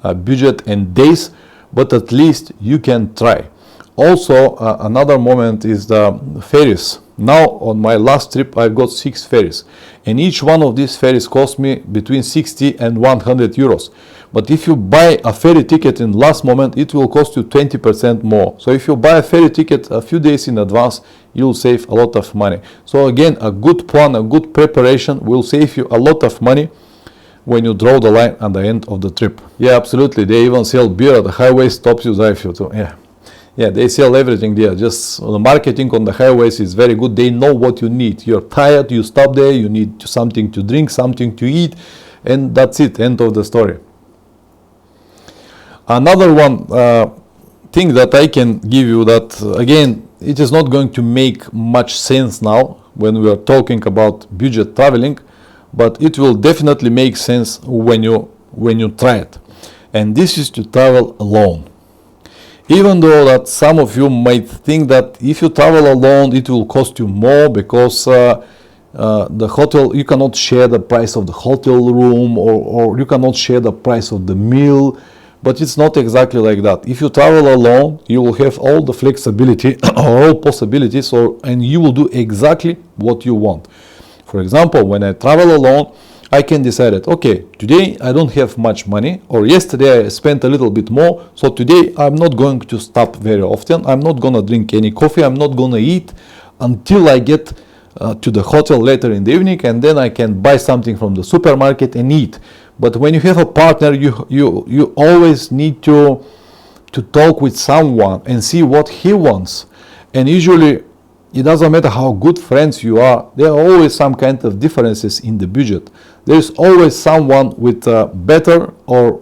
budget and days, but at least you can try. Also, another moment is the ferries. Now, on my last trip, I got 6 ferries, and each one of these ferries cost me between 60 and 100 euros. But if you buy a ferry ticket in last moment, it will cost you 20% more. So if you buy a ferry ticket a few days in advance, you'll save a lot of money. So again, a good plan, a good preparation will save you a lot of money when you draw the line at the end of the trip. Yeah, absolutely. They even sell beer at the highway stops you drive you to. Yeah, they sell everything there. Just the marketing on the highways is very good. They know what you need. You're tired, you stop there, you need something to drink, something to eat, and that's it, end of the story. Another one, thing that I can give you that, again, it is not going to make much sense now when we are talking about budget traveling, but it will definitely make sense when you try it. And this is to travel alone. Even though that some of you might think that if you travel alone it will cost you more, because the hotel, you cannot share the price of the hotel room, or you cannot share the price of the meal. But it's not exactly like that. If you travel alone, you will have all the flexibility or all possibilities, and you will do exactly what you want. For example, when I travel alone, I can decide that, okay, today I don't have much money, or yesterday I spent a little bit more, so today I'm not going to stop very often. I'm not going to drink any coffee. I'm not going to eat until I get to the hotel later in the evening, and then I can buy something from the supermarket and eat. But when you have a partner, you always need to talk with someone and see what he wants. And usually it doesn't matter how good friends you are, there are always some kind of differences in the budget. There's always someone with a better or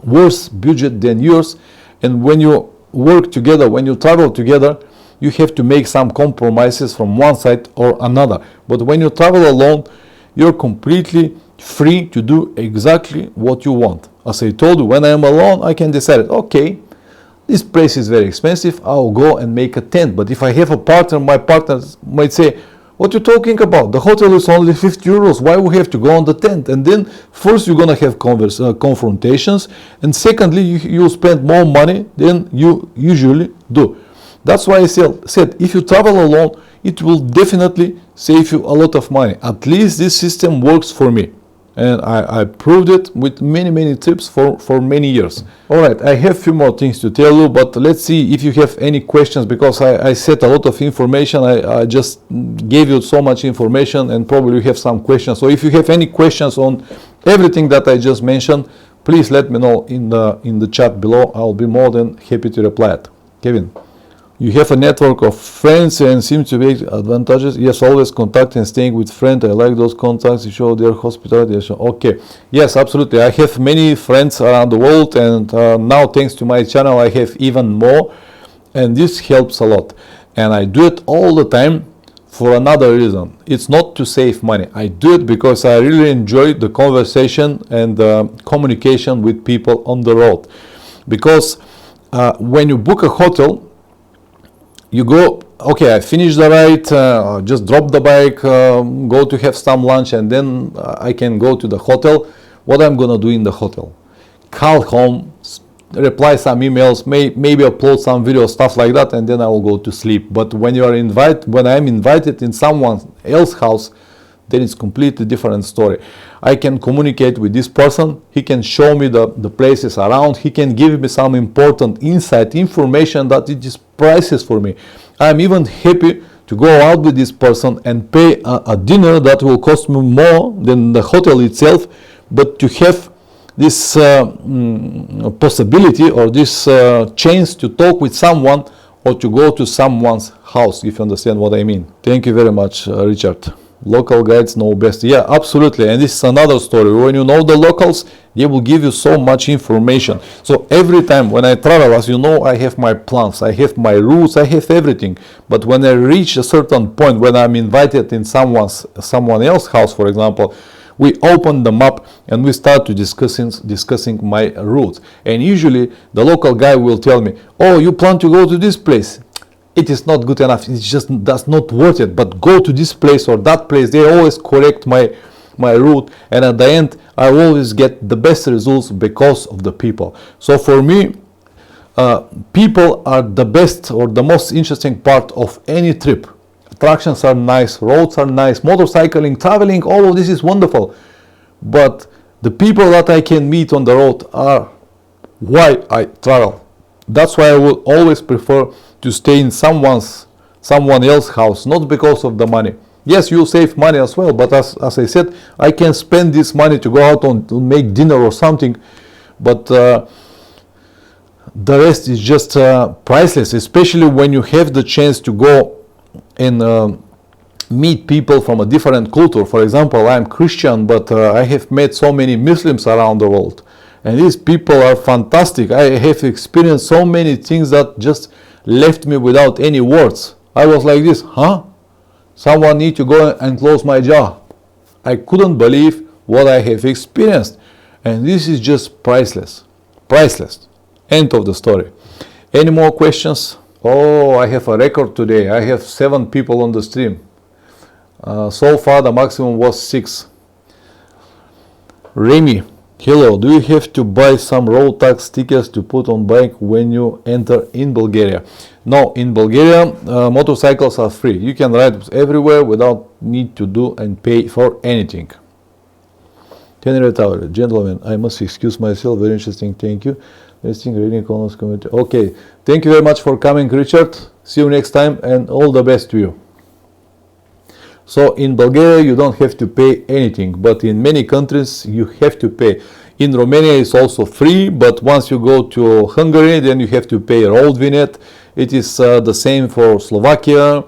worse budget than yours. And when you work together, when you travel together, you have to make some compromises from one side or another. But when you travel alone, you're completely free to do exactly what you want. As I told you, when I am alone, I can decide, okay, this place is very expensive, I'll go and make a tent. But if I have a partner, my partner might say, what are you talking about? The hotel is only 50 euros. Why we have to go on the tent? And then first you're going to have confrontations. And secondly, you spend more money than you usually do. That's why I said, if you travel alone, it will definitely save you a lot of money. At least this system works for me. And I proved it with many trips for many years. Alright, I have a few more things to tell you, but let's see if you have any questions, because I said a lot of information. I just gave you so much information, and probably you have some questions. So if you have any questions on everything that I just mentioned, please let me know in the chat below. I'll be more than happy to reply it. Kevin. You have a network of friends and seem to be advantages. Yes, always contact and staying with friends. I like those contacts. You show their hospitality. Okay. Yes, absolutely. I have many friends around the world, and now thanks to my channel, I have even more. And this helps a lot. And I do it all the time for another reason. It's not to save money. I do it because I really enjoy the conversation and communication with people on the road. Because when you book a hotel, you go, okay, I finished the ride, just drop the bike, go to have some lunch, and then I can go to the hotel. What I'm gonna do in the hotel? Call home, reply some emails, maybe upload some video, stuff like that, and then I will go to sleep. But when when I'm invited in someone else's house, then it's completely different story. I can communicate with this person. He can show me the places around. He can give me some important insight, information that it is priceless for me. I'm even happy to go out with this person and pay a dinner that will cost me more than the hotel itself, but to have this possibility or this chance to talk with someone or to go to someone's house, if you understand what I mean. Thank you very much, Richard. Local guides know best. Yeah, absolutely. And this is another story. When you know the locals, they will give you so much information. So every time when I travel, as you know, I have my plans, I have my routes, I have everything. But when I reach a certain point, when I'm invited in someone else's house, for example, we open the map and we start to discussing my route. And usually the local guy will tell me, oh, you plan to go to this place. It is not good enough. It just does not worth it. But go to this place or that place. They always correct my route, and at the end I always get the best results because of the people. So for me, people are the best or the most interesting part of any trip. Attractions are nice, roads are nice, motorcycling, traveling, all of this is wonderful. But the people that I can meet on the road are why I travel. That's why I will always prefer to stay in someone else's house, not because of the money. Yes, you save money as well, but as I said, I can spend this money to go out to make dinner or something, but the rest is just priceless, especially when you have the chance to go and meet people from a different culture. For example, I'm Christian, but I have met so many Muslims around the world. And these people are fantastic. I have experienced so many things that just left me without any words. I was like this, huh? Someone need to go and close my jaw. I couldn't believe what I have experienced. And this is just priceless. Priceless. End of the story. Any more questions? Oh, I have a record today. I have 7 people on the stream. So far the maximum was 6. Remy, hello. Do you have to buy some road tax stickers to put on bike when you enter in Bulgaria? No, in Bulgaria motorcycles are free. You can ride everywhere without need to do and pay for anything. Gentlemen, I must excuse myself. Very interesting. Thank you. Okay, thank you very much for coming, Richard. See you next time and all the best to you. So in Bulgaria you don't have to pay anything, but in many countries you have to pay. In Romania it's also free, but once you go to Hungary then you have to pay a road vignette. It is the same for Slovakia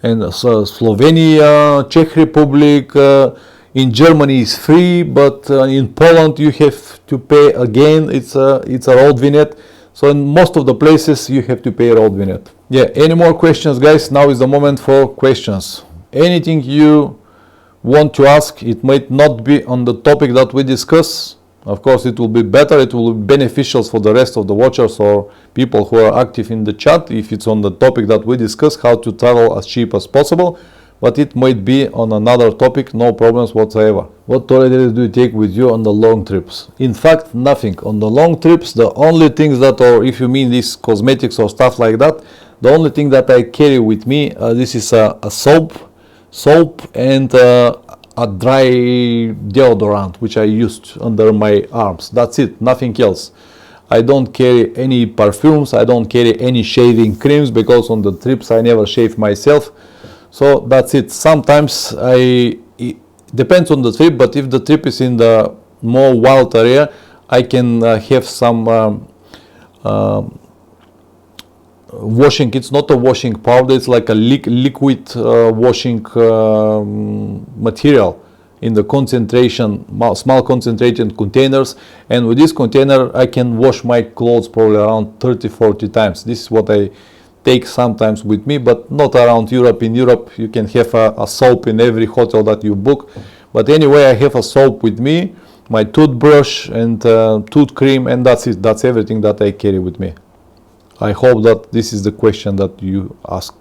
and Slovenia, Czech Republic. In Germany it's free, but in Poland you have to pay again. It's a road vignette. So in most of the places you have to pay a road vignette. Yeah, any more questions, guys? Now is the moment for questions. Anything you want to ask, it might not be on the topic that we discuss. Of course it will be better, it will be beneficial for the rest of the watchers or people who are active in the chat if it's on the topic that we discuss, how to travel as cheap as possible. But it might be on another topic, no problems whatsoever. What toiletries do you take with you on the long trips? In fact, nothing. On the long trips, the only things that, or if you mean these cosmetics or stuff like that, the only thing that I carry with me, this is a soap and a dry deodorant, which I used under my arms. That's it, nothing else. I don't carry any perfumes, I don't carry any shaving creams, because on the trips I never shave myself. So that's it. Sometimes it depends on the trip, but if the trip is in the more wild area, I can have some washing. It's not a washing powder, it's like a liquid washing material in the concentration, small concentrated containers, and with this container I can wash my clothes probably around 30-40 times. This is what I take sometimes with me, but not around Europe. In Europe you can have a soap in every hotel that you book, but anyway I have a soap with me, my toothbrush and tooth cream, and that's it. That's everything that I carry with me. I hope that this is the question that you ask,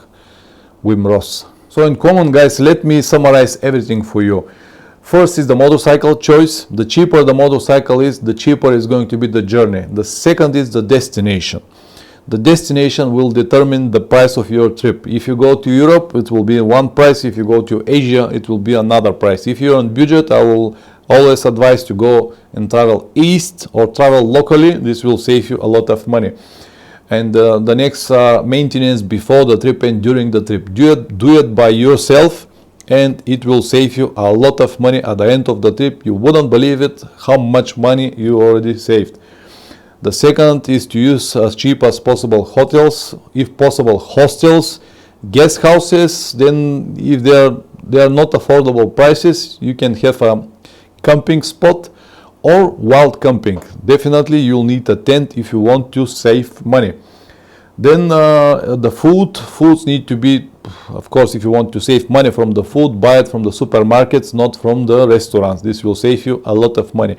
Wim Ross. So in common, guys, let me summarize everything for you. First is the motorcycle choice. The cheaper the motorcycle is, the cheaper is going to be the journey. The second is the destination. The destination will determine the price of your trip. If you go to Europe, it will be one price. If you go to Asia, it will be another price. If you're on budget, I will always advise to go and travel east or travel locally. This will save you a lot of money. And the next maintenance before the trip and during the trip. Do it by yourself, and it will save you a lot of money at the end of the trip. You wouldn't believe it how much money you already saved. The second is to use as cheap as possible hotels, if possible hostels, guest houses. Then if they are not affordable prices, you can have a camping spot or wild camping. Definitely you'll need a tent if you want to save money. Then the foods need to be, of course, if you want to save money from the food, buy it from the supermarkets, not from the restaurants. This will save you a lot of money.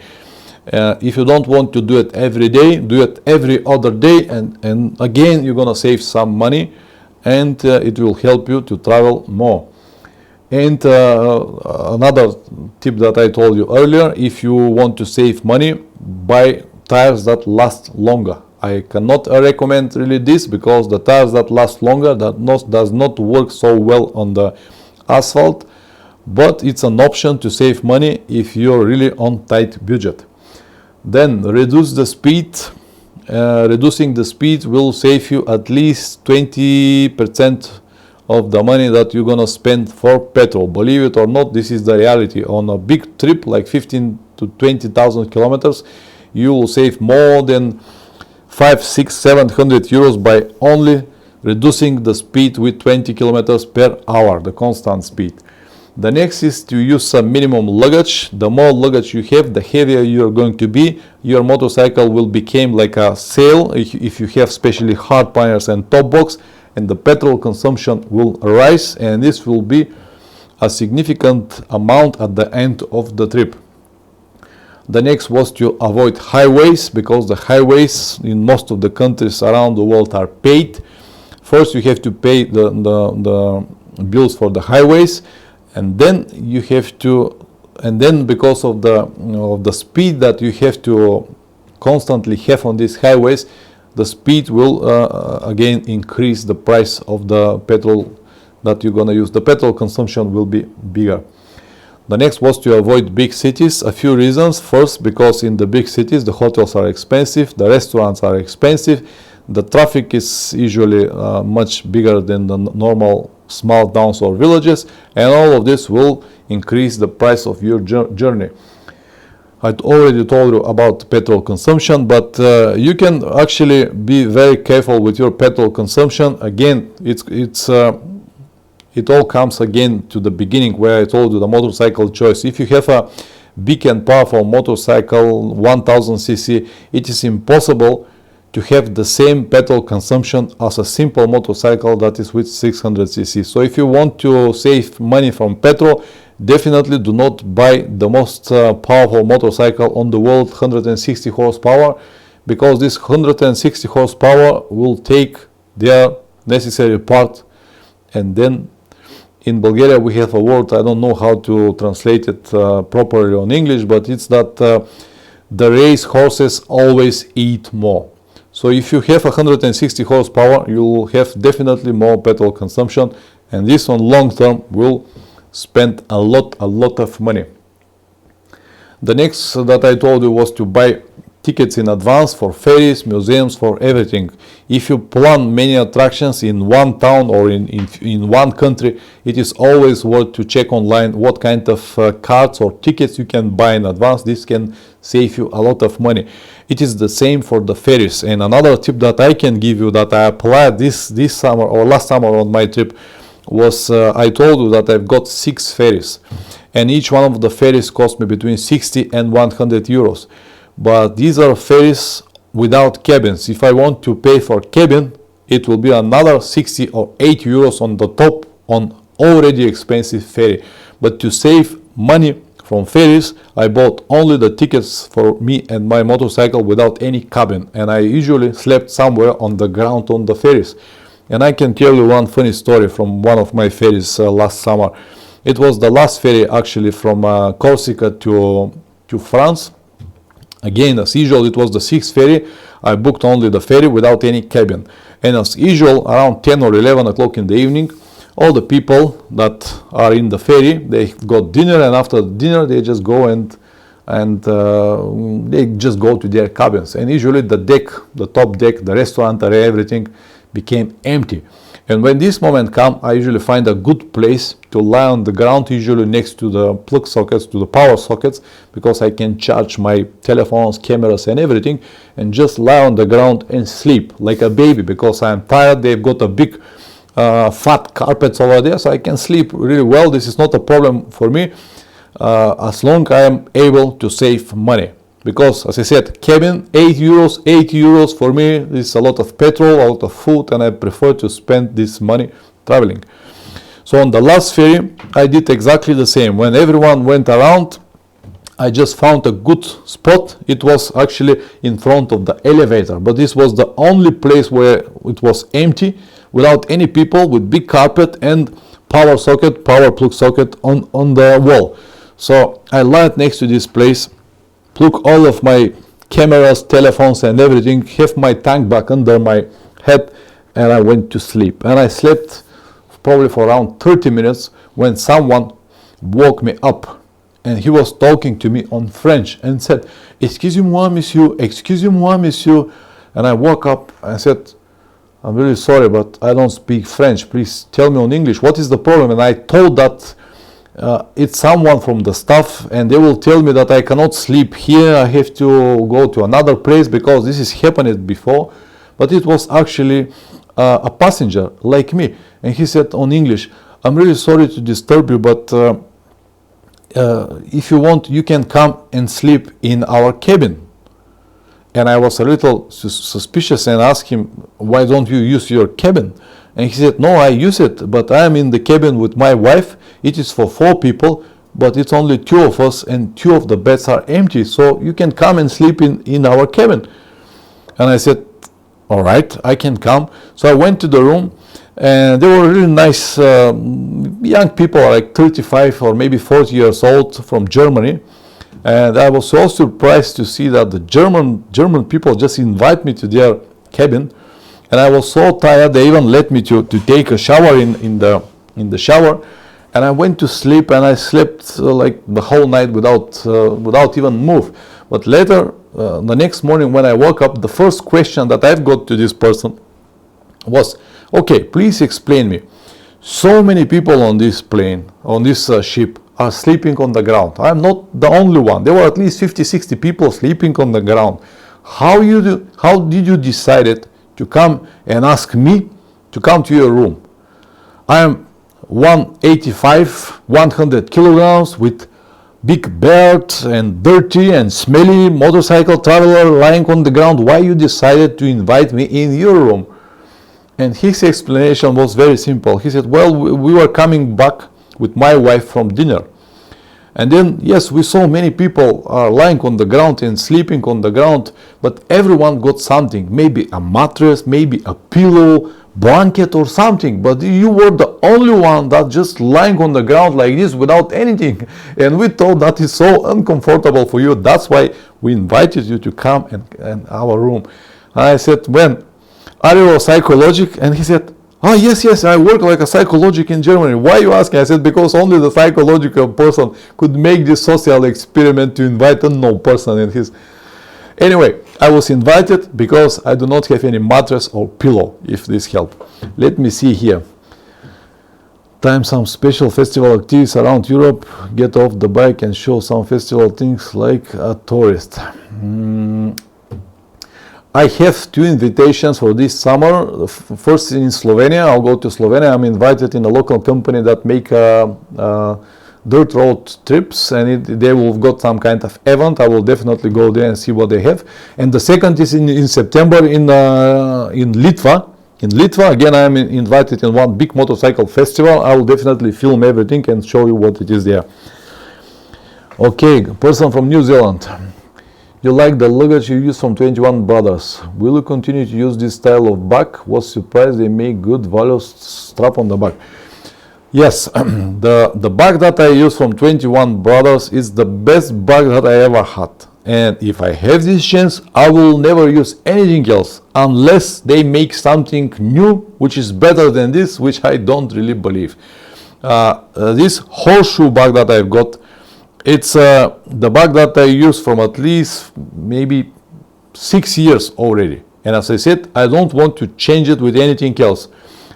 If you don't want to do it every day, do it every other day, and again you're gonna save some money, and it will help you to travel more. And another tip that I told you earlier, if you want to save money, buy tires that last longer. I cannot recommend really this, because the tires that last longer does not work so well on the asphalt, but it's an option to save money if you're really on tight budget. Then reduce the speed. Reducing the speed will save you at least 20% of the money that you're gonna spend for petrol. Believe it or not, this is the reality. On a big trip like 15 to 20,000 kilometers, you will save more than 500, 600, 700 euros by only reducing the speed with 20 kilometers per hour, the constant speed. The next is to use some minimum luggage. The more luggage you have, the heavier you're going to be. Your motorcycle will become like a sail if you have especially hard tires and top box, and the petrol consumption will rise, and this will be a significant amount at the end of the trip. The next was to avoid highways, because the highways in most of the countries around the world are paid. First you have to pay the bills for the highways, and then you have to, and then because of the speed that you have to constantly have on these highways, the speed will again increase the price of the petrol that you're gonna use. The petrol consumption will be bigger. The next was to avoid big cities. A few reasons. First, because in the big cities the hotels are expensive, the restaurants are expensive, the traffic is usually much bigger than the normal small towns or villages, and all of this will increase the price of your journey. I already told you about petrol consumption, but you can actually be very careful with your petrol consumption. Again, it all comes again to the beginning where I told you the motorcycle choice. If you have a big and powerful motorcycle, 1000 cc, it is impossible to have the same petrol consumption as a simple motorcycle that is with 600 cc. So if you want to save money from petrol, definitely do not buy the most powerful motorcycle on the world, 160 horsepower, because this 160 horsepower will take their necessary part. And then in Bulgaria we have a word, I don't know how to translate it properly on English, but it's that the race horses always eat more. So if you have 160 horsepower, you will have definitely more petrol consumption, and this on long term will spend a lot of money. The next that I told you was to buy tickets in advance for ferries, museums, for everything. If you plan many attractions in one town or in one country, it is always worth to check online what kind of cards or tickets you can buy in advance. This can save you a lot of money. It is the same for the ferries. And another tip that I can give you that I applied this summer or last summer on my trip was I told you that I've got 6 ferries, and each one of the ferries cost me between 60 and 100 euros. But these are ferries without cabins. If I want to pay for cabin, it will be another 60 or 80 euros on the top on already expensive ferry. But to save money from ferries, I bought only the tickets for me and my motorcycle without any cabin, and I usually slept somewhere on the ground on the ferries. And I can tell you one funny story from one of my ferries last summer. It was the last ferry actually from Corsica to France. Again, as usual, it was the 6th ferry. I booked only the ferry without any cabin. And as usual, around 10 or 11 o'clock in the evening, all the people that are in the ferry, they got dinner, and after dinner they just go and they just go to their cabins. And usually the deck, the top deck, the restaurant area, everything became empty. And when this moment comes, I usually find a good place to lie on the ground, usually next to the plug sockets, to the power sockets, because I can charge my telephones, cameras and everything, and just lie on the ground and sleep like a baby, because I'm tired. They've got a big fat carpets over there, so I can sleep really well. This is not a problem for me, as long as I am able to save money. Because, as I said, cabin, 80 euros for me is a lot of petrol, a lot of food, and I prefer to spend this money traveling. So on the last ferry, I did exactly the same. When everyone went around, I just found a good spot. It was actually in front of the elevator, but this was the only place where it was empty, without any people, with big carpet and power socket, power plug socket on the wall. So I lied next to this place, plug all of my cameras, telephones and everything, have my tank back under my head, and I went to sleep. And I slept probably for around 30 minutes when someone woke me up, and he was talking to me on French and said, excusez-moi monsieur. And I woke up and said, I'm really sorry, but I don't speak French, please tell me on English, what is the problem? And I told that it's someone from the staff, and they will tell me that I cannot sleep here, I have to go to another place, because this has happened before. But it was actually a passenger like me, and he said on English, I'm really sorry to disturb you, but if you want, you can come and sleep in our cabin. And I was a little suspicious and asked him, why don't you use your cabin? And he said, no, I use it, but I am in the cabin with my wife. It is for 4 people, but it's only 2 of us, and 2 of the beds are empty. So you can come and sleep in our cabin. And I said, all right, I can come. So I went to the room, and they were really nice young people, like 35 or maybe 40 years old, from Germany. And I was so surprised to see that the German people just invite me to their cabin. And I was so tired, they even let me to take a shower in the shower. And I went to sleep, and I slept like the whole night without even move. But later, the next morning when I woke up, the first question that I've got to this person was, okay, please explain me. So many people on this plane, on this ship, are sleeping on the ground. I'm not the only one. There were at least 50-60 people sleeping on the ground. How did you decide to come and ask me to come to your room? I am 185, 100 kilograms with big beard and dirty and smelly motorcycle traveler lying on the ground. Why you decided to invite me in your room? And his explanation was very simple. He said, well, we were coming back with my wife from dinner. And then, yes, we saw many people are lying on the ground and sleeping on the ground, but everyone got something, maybe a mattress, maybe a pillow, blanket or something, but you were the only one that just lying on the ground like this without anything. And we thought that is so uncomfortable for you. That's why we invited you to come in our room. And I said, when are you a psychologic? And he said, oh, yes, I work like a psychologic in Germany. Why are you asking? I said, because only the psychological person could make this social experiment to invite a unknown person in his. Anyway, I was invited because I do not have any mattress or pillow, if this helps. Let me see here. Time some special festival activities around Europe. Get off the bike and show some festival things like a tourist. I have 2 invitations for this summer. First in Slovenia, I'll go to Slovenia. I'm invited in a local company that make dirt road trips, and they will have got some kind of event. I will definitely go there and see what they have. And the second is in September in Litva. In Litva, again, I am invited in one big motorcycle festival. I will definitely film everything and show you what it is there. Okay, person from New Zealand. You like the luggage you use from 21 Brothers. Will you continue to use this style of bag? Was surprised they make good value strap on the back. Yes, the bag that I use from 21 Brothers is the best bag that I ever had. And if I have this chance, I will never use anything else unless they make something new which is better than this, which I don't really believe. This horseshoe bag that I've got, it's the bag that I use from at least maybe 6 years already. And as I said, I don't want to change it with anything else.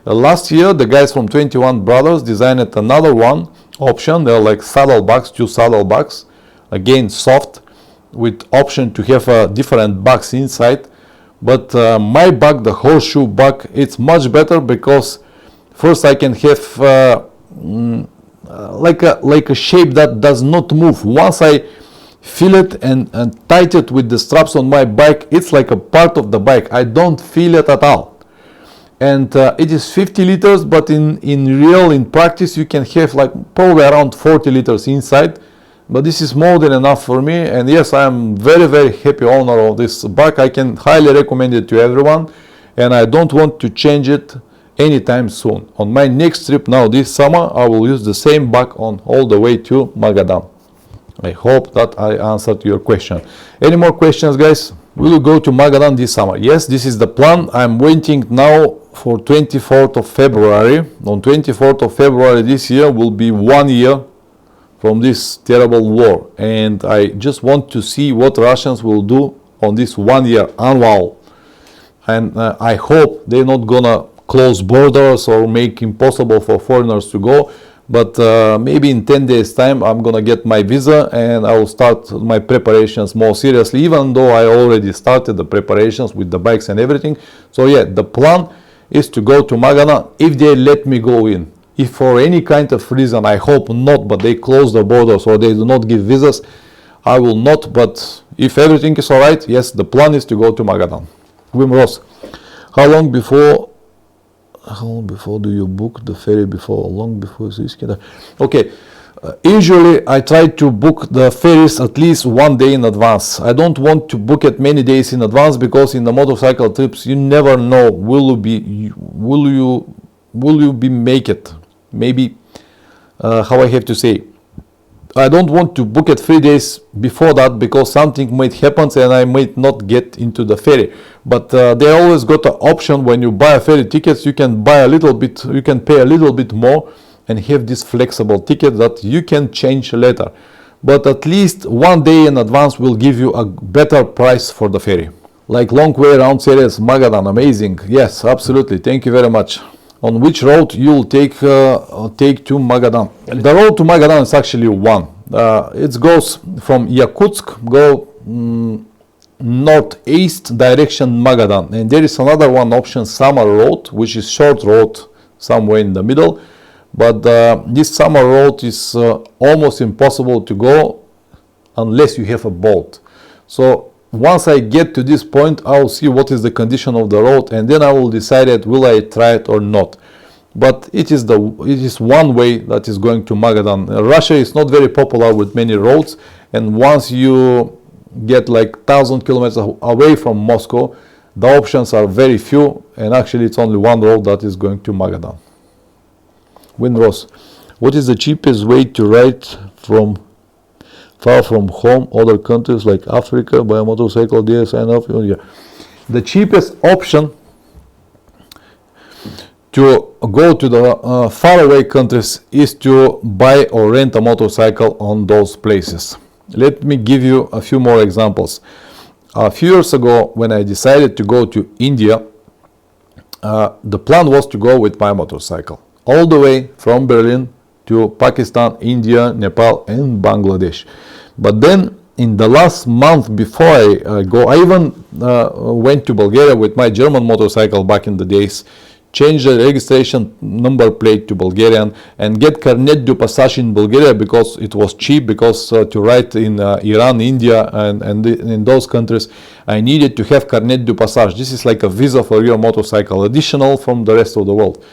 Last year, the guys from 21 Brothers designed another one option. They're like saddle bags, 2 saddle bags. Again, soft, with option to have different bags inside. But my bag, the horseshoe bag, it's much better because first I can have like a shape that does not move. Once I feel it and tight it with the straps on my bike, it's like a part of the bike. I don't feel it at all. And it is 50 liters, but in practice you can have like probably around 40 liters inside. But this is more than enough for me. And yes, I am very, very happy owner of this bike. I can highly recommend it to everyone. And I don't want to change it anytime soon. On my next trip now this summer, I will use the same bag on all the way to Magadan. I hope that I answered your question. Any more questions, guys? Will you go to Magadan this summer? Yes, this is the plan. I'm waiting now for 24th of February. On 24th of February this year will be 1 year from this terrible war. And I just want to see what Russians will do on this 1 year annual. And I hope they're not gonna close borders or make impossible for foreigners to go, but maybe in 10 days time I'm gonna get my visa and I will start my preparations more seriously, even though I already started the preparations with the bikes and everything. So yeah, the plan is to go to Magadan if they let me go in. If for any kind of reason, I hope not, but they close the borders or they do not give visas, I will not. But if everything is alright, yes, the plan is to go to Magadan. Wim Ross, how long before do you book the ferry before? Long before this? Okay. Usually I try to book the ferries at least 1 day in advance. I don't want to book it many days in advance, because in the motorcycle trips you never know will you be make it. Maybe how I have to say, I don't want to book it 3 days before that, because something might happen and I might not get into the ferry. But they always got an option. When you buy a ferry tickets, you can buy a little bit, you can pay a little bit more and have this flexible ticket that you can change later. But at least 1 day in advance will give you a better price for the ferry. Like long way around series, Magadan, amazing. Yes, absolutely. Thank you very much. On which road you'll take to Magadan? The road to Magadan is actually one. It goes from Yakutsk, go northeast direction Magadan, and there is another one option, summer road, which is short road somewhere in the middle. But this summer road is almost impossible to go unless you have a boat. So once I get to this point, I will see what is the condition of the road, and then I will decide will I try it or not. But it is one way that is going to Magadan. Russia is not very popular with many roads, and once you get like 1,000 kilometers away from Moscow, the options are very few, and actually it's only one road that is going to Magadan. Windross, what is the cheapest way to ride from far from home, other countries like Africa, by a motorcycle there, sign up? Yeah. The cheapest option to go to the faraway countries is to buy or rent a motorcycle on those places. Let me give you a few more examples. A few years ago, when I decided to go to India, the plan was to go with my motorcycle all the way from Berlin to Pakistan, India, Nepal and Bangladesh. But then in the last month before I go, I even went to Bulgaria with my German motorcycle back in the days, changed the registration number plate to Bulgarian and get carnet de passage in Bulgaria because it was cheap, because to ride in Iran, India and in those countries I needed to have carnet de passage. This is like a visa for your motorcycle, additional from the rest of the world.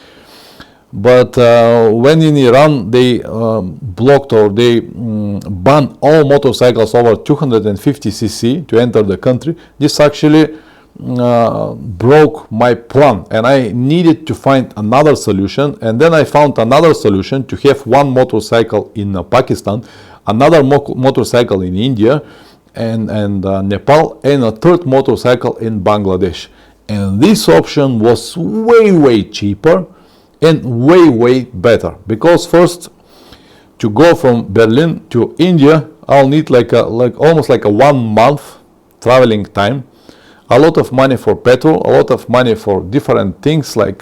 But when in Iran they blocked or they banned all motorcycles over 250 cc to enter the country, this actually broke my plan, and I needed to find another solution. And then I found another solution to have one motorcycle in Pakistan, another motorcycle in India and Nepal, and a third motorcycle in Bangladesh. And this option was way cheaper and way better, because first, to go from Berlin to India, I'll need almost like a 1 month traveling time, a lot of money for petrol, a lot of money for different things like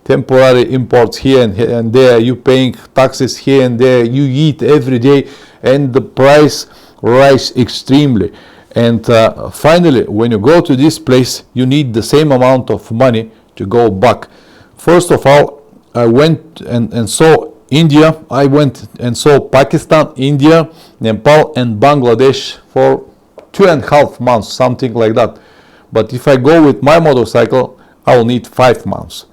temporary imports here and there, you paying taxes here and there, you eat every day, and the price rise extremely. And finally, when you go to this place, you need the same amount of money to go back. First of all, I went and saw India. I went and saw Pakistan, India, Nepal and Bangladesh for 2.5 months, something like that. But if I go with my motorcycle, I will need 5 months.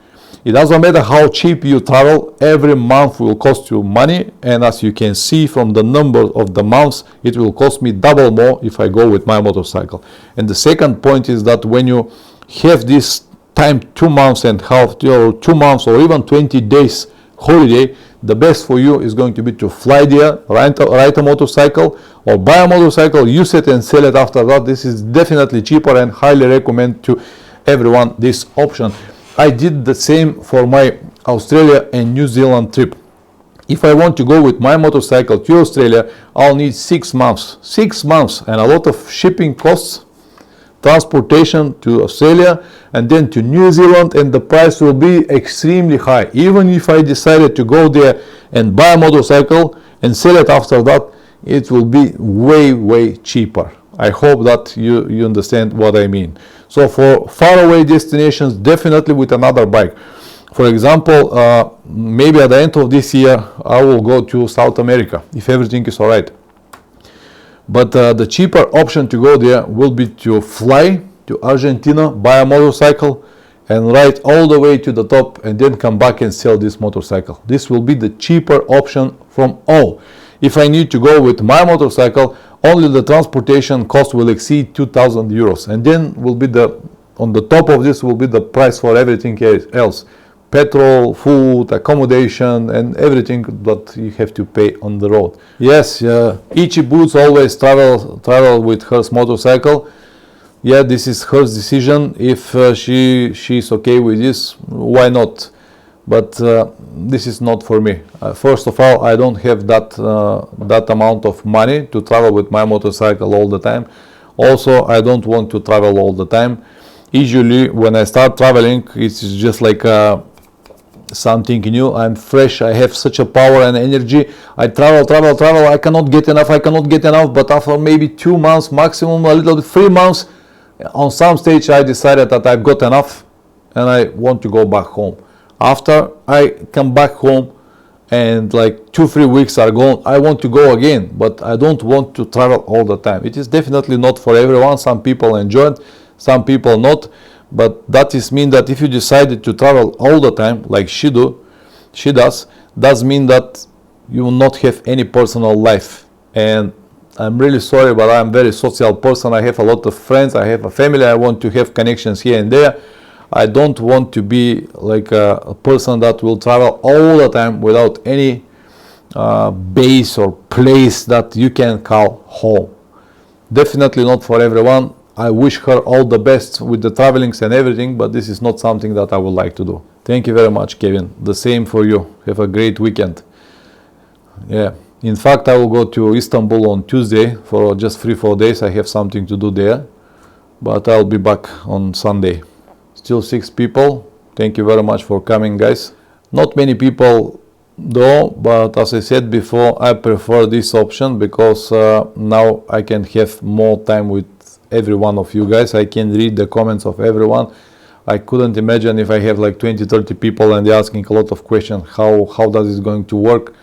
It doesn't matter how cheap you travel, every month will cost you money, and as you can see from the number of the months, it will cost me double more if I go with my motorcycle. And the second point is that when you have this time, 2 months and a half, or 2 months or even 20 days holiday, the best for you is going to be to fly there, ride a motorcycle or buy a motorcycle, use it and sell it after that. This is definitely cheaper, and highly recommend to everyone this option. I did the same for my Australia and New Zealand trip. If I want to go with my motorcycle to Australia, I'll need 6 months. 6 months and a lot of shipping costs, transportation to Australia and then to New Zealand, and the price will be extremely high. Even if I decided to go there and buy a motorcycle and sell it after that, it will be way cheaper. I hope that you understand what I mean. So for faraway destinations, definitely with another bike. For example, maybe at the end of this year I will go to South America if everything is alright. But the cheaper option to go there will be to fly to Argentina, buy a motorcycle and ride all the way to the top and then come back and sell this motorcycle. This will be the cheaper option from all. If I need to go with my motorcycle, only the transportation cost will exceed 2,000 euros. And then will be on the top of this will be the price for everything else. Petrol, food, accommodation, and everything that you have to pay on the road. Yes, Ichi Boots always travel with her motorcycle. Yeah, this is her decision. If she's okay with this, why not? But this is not for me. First of all, I don't have that amount of money to travel with my motorcycle all the time. Also, I don't want to travel all the time. Usually, when I start traveling, it's just like something new. I'm fresh. I have such a power and energy. I travel. I cannot get enough. But after maybe 2 months, maximum a little bit 3 months, on some stage I decided that I've got enough and I want to go back home. After I come back home and like 2-3 weeks are gone, I want to go again, but I don't want to travel all the time. It is definitely not for everyone. Some people enjoy it, some people not. But that is mean that if you decided to travel all the time, like she does mean that you will not have any personal life. And I'm really sorry, but I'm a very social person. I have a lot of friends, I have a family, I want to have connections here and there. I don't want to be like a person that will travel all the time without any base or place that you can call home. Definitely not for everyone. I wish her all the best with the travelings and everything, but this is not something that I would like to do. Thank you very much, Kevin. The same for you. Have a great weekend. Yeah. In fact, I will go to Istanbul on Tuesday for just 3-4 days. I have something to do there, but I'll be back on Sunday. Still 6 people. Thank you very much for coming, guys. Not many people though, but as I said before, I prefer this option because now I can have more time with every one of you guys. I can read the comments of everyone. I couldn't imagine if I have like 20-30 people and they're asking a lot of questions, how does it going to work.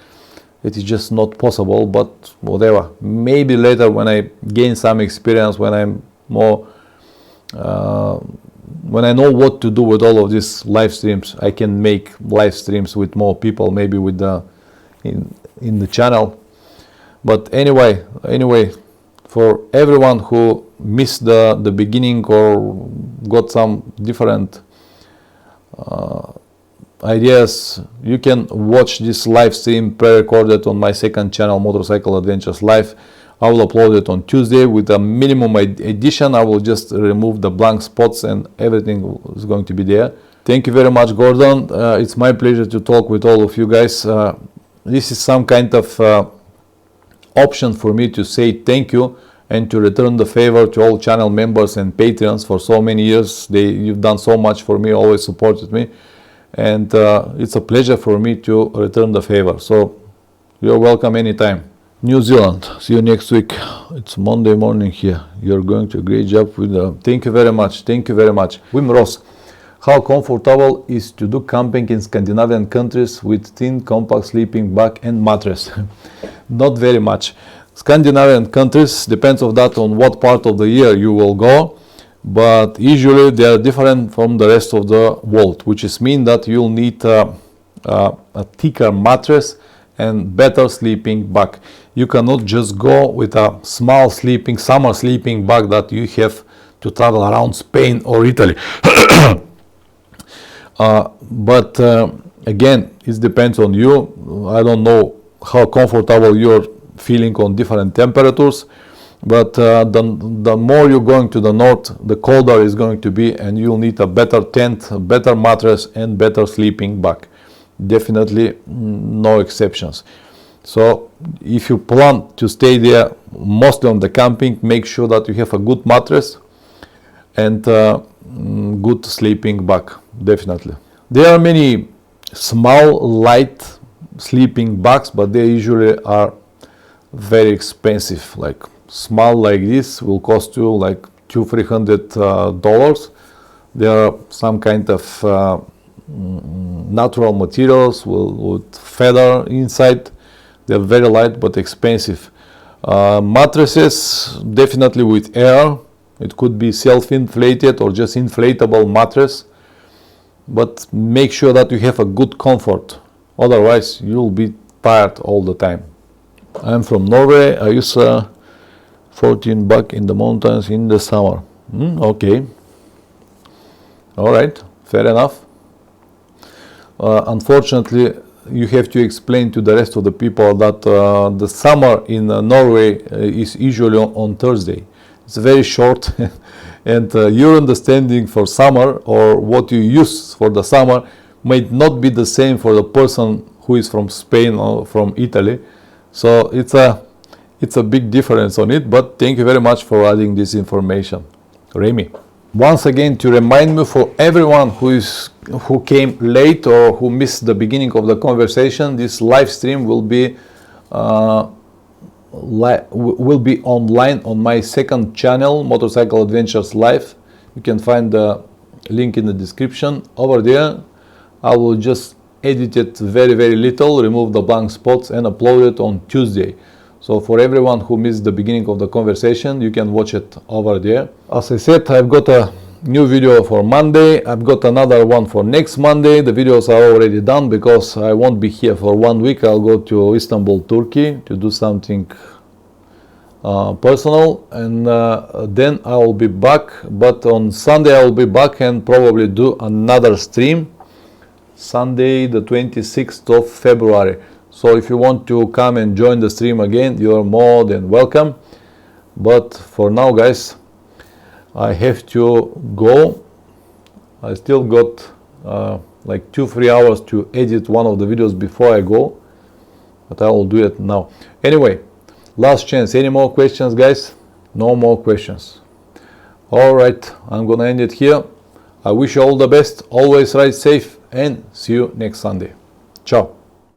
It is just not possible, but whatever. Maybe later when I gain some experience, when I'm more when I know what to do with all of these live streams, I can make live streams with more people, maybe with the in the channel. But anyway, for everyone who missed the beginning or got some different ideas, you can watch this live stream pre-recorded on my second channel, Motorcycle Adventures Live. I will upload it on Tuesday with a minimum edition. I will just remove the blank spots and everything is going to be there. Thank you very much, Gordon. It's my pleasure to talk with all of you guys. This is some kind of option for me to say thank you and to return the favor to all channel members and patrons for so many years. You've done so much for me, always supported me, and it's a pleasure for me to return the favor. So you're welcome anytime. New Zealand, see you next week. It's Monday morning here. You're going to a great job with thank you very much. Wim Ross, how comfortable is to do camping in Scandinavian countries with thin compact sleeping bag and mattress? Not very much. Scandinavian countries, depends on that on what part of the year you will go, but usually they are different from the rest of the world, which is mean that you'll need a thicker mattress and better sleeping bag. You cannot just go with a small summer sleeping bag that you have to travel around Spain or Italy. But again, it depends on you. I don't know how comfortable you're feeling on different temperatures, but the more you're going to the north, the colder it's going to be, and you'll need a better tent, a better mattress, and better sleeping bag. Definitely no exceptions. So if you plan to stay there mostly on the camping, make sure that you have a good mattress and good sleeping bag. Definitely. There are many small light sleeping bags, but they usually are very expensive. Like small like this will cost you like $200-300. There are some kind of natural materials with feather inside. They're very light but expensive. Mattresses, definitely with air. It could be self-inflated or just inflatable mattress, but make sure that you have a good comfort, otherwise you'll be tired all the time. I'm from Norway. I use 14 buck in the mountains in the summer. Okay, all right, fair enough. Unfortunately, you have to explain to the rest of the people that the summer in Norway is usually on Thursday. It's very short and your understanding for summer or what you use for the summer might not be the same for the person who is from Spain or from Italy. So it's a big difference on it, but thank you very much for adding this information, Remy. Once again, to remind me, for everyone who came late or who missed the beginning of the conversation, this live stream will be online on my second channel, Motorcycle Adventures Live. You can find the link in the description. Over there I will just edit it very little, remove the blank spots and upload it on Tuesday. So for everyone who missed the beginning of the conversation, you can watch it over there. As I said, I've got a new video for Monday. I've got another one for next Monday. The videos are already done because I won't be here for 1 week. I'll go to Istanbul, Turkey to do something personal, and then I will be back. But on Sunday I will be back and probably do another stream, Sunday the 26th of February. So if you want to come and join the stream again, you're more than welcome. But for now, guys, I have to go. I still got like 2-3 hours to edit one of the videos before I go, but I will do it now. Anyway, last chance. Any more questions, guys? No more questions. All right, I'm gonna end it here. I wish you all the best. Always ride safe and see you next Sunday. Ciao.